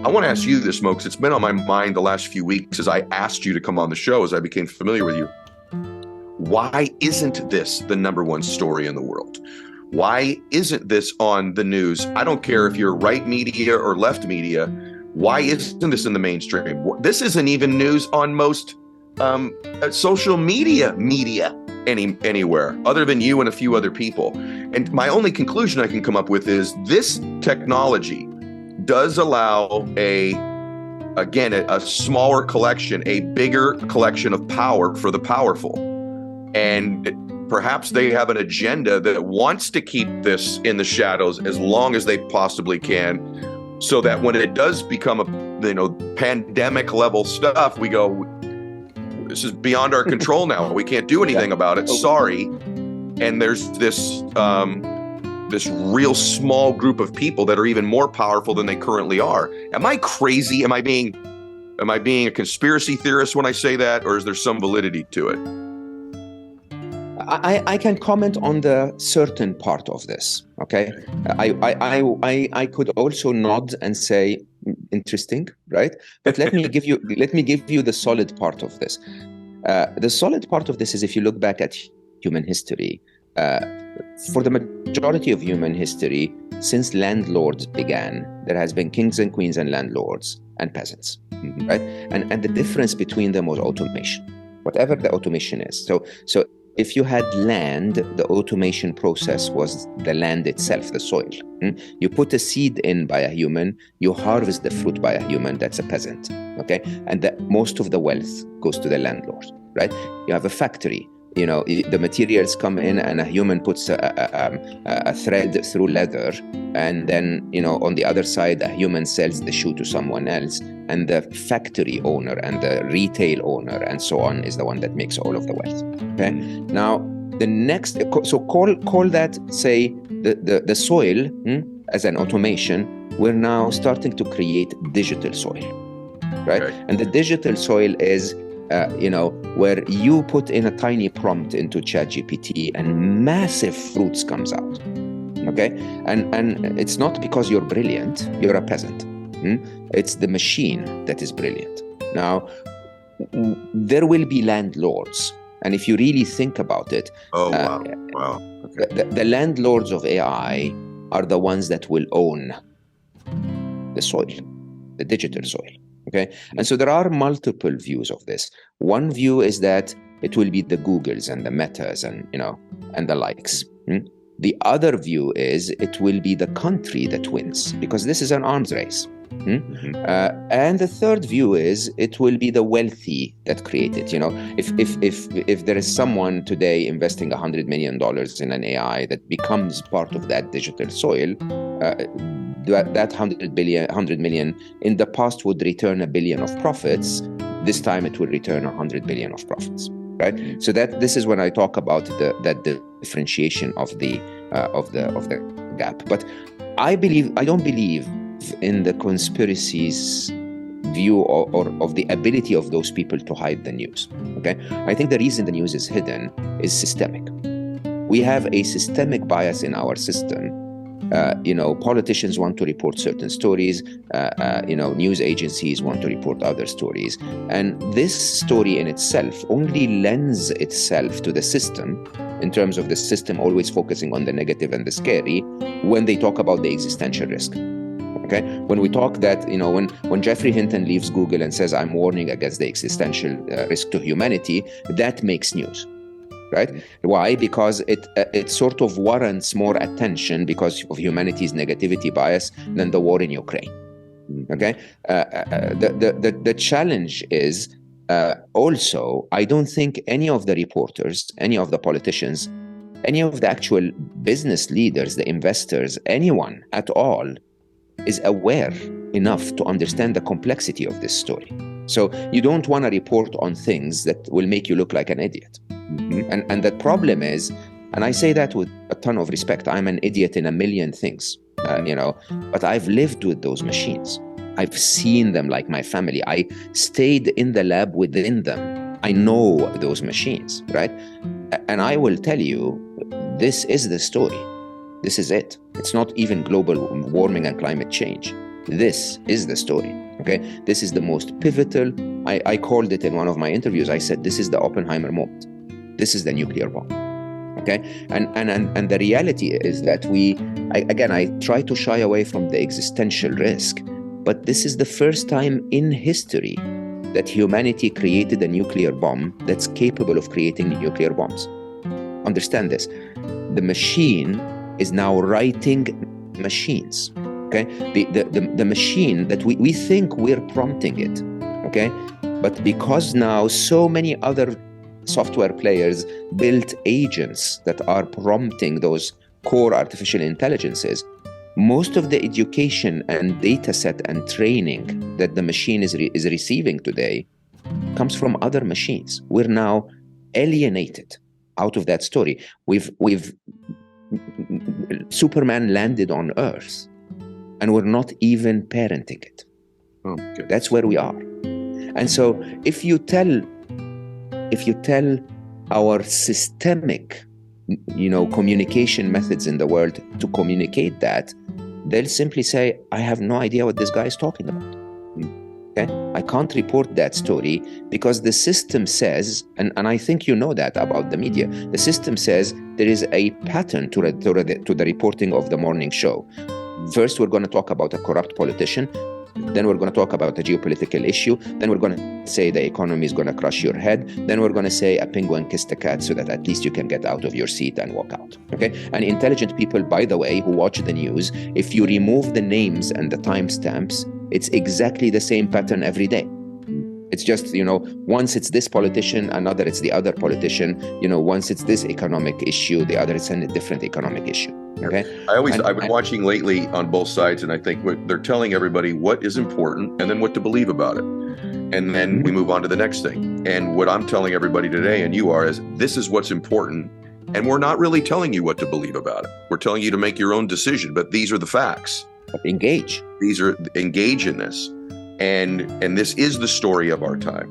I want to ask you this, Mo, because it's been on my mind the last few weeks as I asked you to come on the show, as I became familiar with you. Why isn't this the number one story in the world? Why isn't this on the news? I don't care if you're right media or left media. Why isn't this in the mainstream? This isn't even news on most social media anywhere, other than you and a few other people. And my only conclusion I can come up with is this technology does allow a smaller collection, a bigger collection of power for the powerful. And perhaps they have an agenda that wants to keep this in the shadows as long as they possibly can, so that when it does become a pandemic level stuff, we go, this is beyond our control now. We can't do anything about it. Sorry. And there's this real small group of people that are even more powerful than they currently are. Am I crazy? Am I being a conspiracy theorist when I say that, or is there some validity to it? I can comment on the certain part of this. Okay, I could also nod and say interesting, right? But let me give you the solid part of this. The solid part of this is, if you look back at human history, for the majority of human history, since landlords began, there has been kings and queens and landlords and peasants, right? And the difference between them was automation, whatever the automation is. So if you had land, the automation process was the land itself, the soil. You put a seed in by a human, you harvest the fruit by a human, that's a peasant, okay? And most of the wealth goes to the landlord, right? You have a factory. The materials come in and a human puts a thread through leather, and then, on the other side, a human sells the shoe to someone else, and the factory owner and the retail owner and so on is the one that makes all of the wealth. Okay. Now, the next, so call that, say, the soil as an automation. We're now starting to create digital soil, right? Okay. And the digital soil is where you put in a tiny prompt into ChatGPT and massive fruits comes out. Okay, and it's not because you're brilliant; you're a peasant. It's the machine that is brilliant. Now, there will be landlords, and if you really think about it, wow. Okay. the landlords of AI are the ones that will own the soil, the digital soil. Okay, and so there are multiple views of this. One view is that it will be the Googles and the Metas and the likes. The other view is it will be the country that wins, because this is an arms race. And the third view is it will be the wealthy that create it. If there is someone today investing $100 million in an AI that becomes part of that digital soil, that 100 million in the past would return $1 billion of profits. This time it will return 100 billion of profits, right? So this is when I talk about that differentiation of the gap. But I don't believe in the conspiracies view or of the ability of those people to hide the news. Okay, I think the reason the news is hidden is systemic. We have a systemic bias in our system. Politicians want to report certain stories, news agencies want to report other stories. And this story in itself only lends itself to the system, in terms of the system always focusing on the negative and the scary, when they talk about the existential risk. Okay, when we talk that, when Jeffrey Hinton leaves Google and says, I'm warning against the existential risk to humanity, that makes news. Right? Why? Because it sort of warrants more attention because of humanity's negativity bias than the war in Ukraine. Okay, the challenge is also, I don't think any of the reporters, any of the politicians, any of the actual business leaders, the investors, anyone at all is aware enough to understand the complexity of this story. So you don't want to report on things that will make you look like an idiot. And the problem is, and I say that with a ton of respect, I'm an idiot in a million things, but I've lived with those machines. I've seen them like my family. I stayed in the lab within them. I know those machines, right? And I will tell you, this is the story. This is it. It's not even global warming and climate change. This is the story, okay? This is the most pivotal. I called it in one of my interviews. I said, this is the Oppenheimer moment. This is the nuclear bomb, okay? And the reality is that I try to shy away from the existential risk, but this is the first time in history that humanity created a nuclear bomb that's capable of creating nuclear bombs. Understand this. The machine is now writing machines, okay? The machine that we think we're prompting it, okay? But because now so many other software players built agents that are prompting those core artificial intelligences, most of the education and data set and training that the machine is receiving today comes from other machines. We're now alienated out of that story. We've Superman landed on Earth, and we're not even parenting it. Oh, good. That's where we are. And so if you tell our systemic, communication methods in the world to communicate that, they'll simply say, I have no idea what this guy is talking about. Okay? I can't report that story because the system says, and I think you know that about the media, the system says there is a pattern to the reporting of the morning show. First, we're going to talk about a corrupt politician. Then we're going to talk about a geopolitical issue. Then we're going to say the economy is going to crush your head. Then we're going to say a penguin kissed a cat so that at least you can get out of your seat and walk out. Okay? And intelligent people, by the way, who watch the news, if you remove the names and the timestamps, it's exactly the same pattern every day. It's just, once it's this politician, another it's the other politician. Once it's this economic issue, the other it's a different economic issue. Okay. I've been watching lately on both sides, and I think they're telling everybody what is important and then what to believe about it. And then we move on to the next thing. And what I'm telling everybody today, and you are, is this is what's important. And we're not really telling you what to believe about it. We're telling you to make your own decision, but these are the facts. Engage. Engage in this. And this is the story of our time.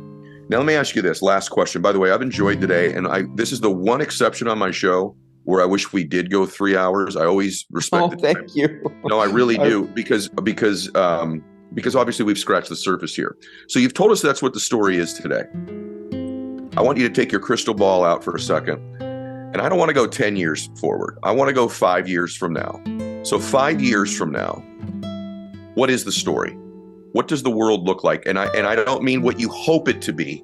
Now, let me ask you this last question. By the way, I've enjoyed today, and this is the one exception on my show where I wish we did go 3 hours. I always respect it. Thank you. No, I really do, because obviously we've scratched the surface here. So you've told us that's what the story is today. I want you to take your crystal ball out for a second. And I don't want to go 10 years forward. I want to go 5 years from now. So 5 years from now, what is the story? What does the world look like? And I don't mean what you hope it to be,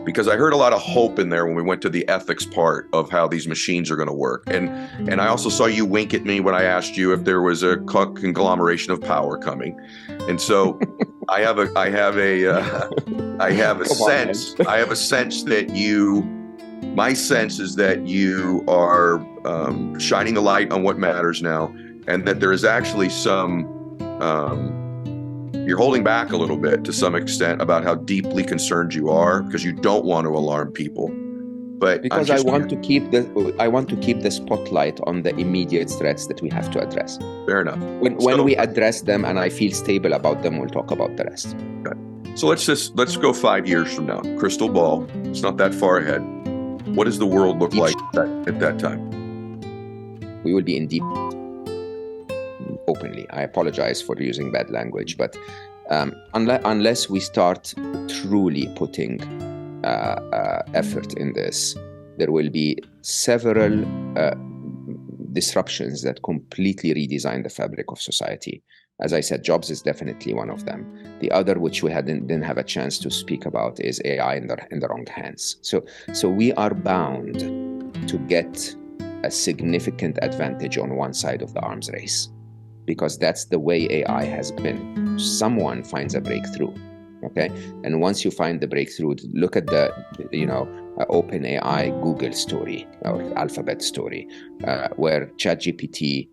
because I heard a lot of hope in there when we went to the ethics part of how these machines are going to work. And I also saw you wink at me when I asked you if there was a conglomeration of power coming. And so I have a sense that my sense is that you are shining the light on what matters now, and that there is actually some, you're holding back a little bit to some extent about how deeply concerned you are, because you don't want to alarm people. But because I want to keep the spotlight on the immediate threats that we have to address. Fair enough. When we address them and I feel stable about them, we'll talk about the rest. Okay. So let's go 5 years from now. Crystal ball. It's not that far ahead. What does the world look like at that time? We will be in deep. Openly, I apologize for using bad language, but unless we start truly putting effort in this, there will be several disruptions that completely redesign the fabric of society. As I said, jobs is definitely one of them. The other, which we didn't have a chance to speak about, is AI in the wrong hands. So we are bound to get a significant advantage on one side of the arms race, because that's the way AI has been. Someone finds a breakthrough, okay? And once you find the breakthrough, look at the, OpenAI Google story or Alphabet story, where ChatGPT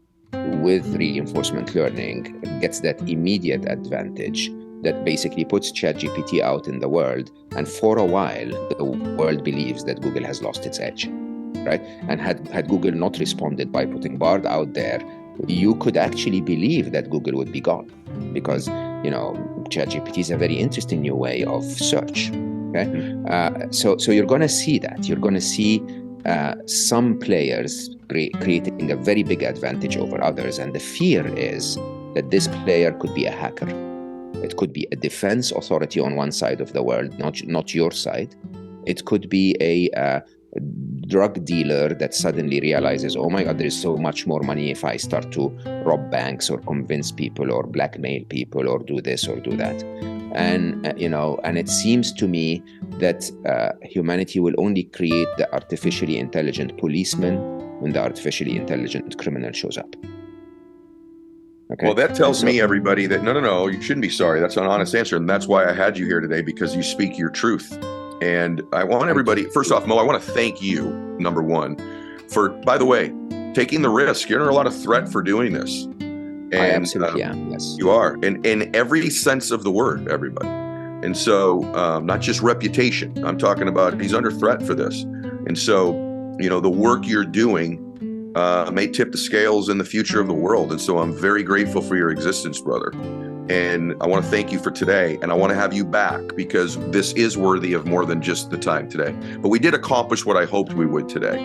with reinforcement learning gets that immediate advantage that basically puts ChatGPT out in the world. And for a while, the world believes that Google has lost its edge, right? And had Google not responded by putting Bard out there, you could actually believe that Google would be gone, because, ChatGPT is a very interesting new way of search, okay? So you're going to see that. You're going to see some players creating a very big advantage over others. And the fear is that this player could be a hacker. It could be a defense authority on one side of the world, not your side. It could be a drug dealer that suddenly realizes, oh my God, there is so much more money if I start to rob banks or convince people or blackmail people or do this or do that. And, and it seems to me that humanity will only create the artificially intelligent policeman when the artificially intelligent criminal shows up. Okay. Well, that tells me, everybody, that no, you shouldn't be sorry. That's an honest answer. And that's why I had you here today, because you speak your truth. And I want everybody, first off, Mo, I want to thank you, number one, for, by the way, taking the risk. You're under a lot of threat for doing this. And, I absolutely am, yes. You are, in every sense of the word, everybody. And so, not just reputation. I'm talking about he's under threat for this. And so, the work you're doing may tip the scales in the future of the world. And so I'm very grateful for your existence, brother. And I want to thank you for today. And I want to have you back, because this is worthy of more than just the time today. But we did accomplish what I hoped we would today,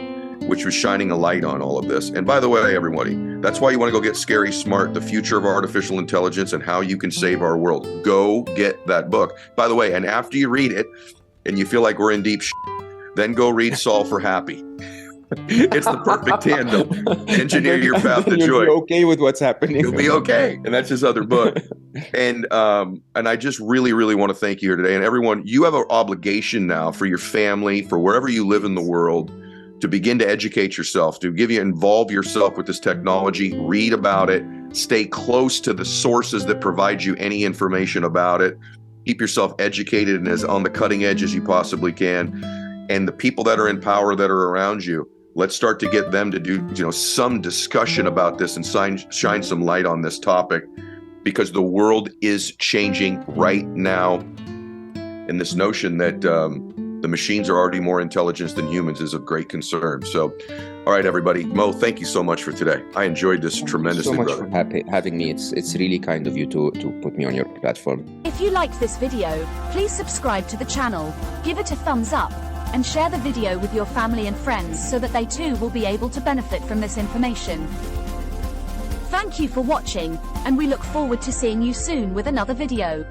which was shining a light on all of this. And by the way, everybody, that's why you want to go get Scary Smart, The Future of Artificial Intelligence and How You Can Save Our World. Go get that book. By the way, and after you read it and you feel like we're in deep then go read Solve for Happy. It's the perfect tandem. Engineer your path to joy. You'll be okay with what's happening. You'll be okay. And that's his other book. And I just really, really want to thank you here today. And everyone, you have an obligation now for your family, for wherever you live in the world, to begin to educate yourself, to involve yourself with this technology, read about it, stay close to the sources that provide you any information about it, keep yourself educated and as on the cutting edge as you possibly can. And the people that are in power that are around you, let's start to get them to do, some discussion about this and shine some light on this topic, because the world is changing right now. And this notion that the machines are already more intelligent than humans is of great concern. So, all right, everybody. Mo, thank you so much for today. I enjoyed this tremendously, brother. Thank you so much for having me. It's really kind of you to put me on your platform. If you liked this video, please subscribe to the channel, give it a thumbs up, and share the video with your family and friends so that they too will be able to benefit from this information. Thank you for watching, and we look forward to seeing you soon with another video.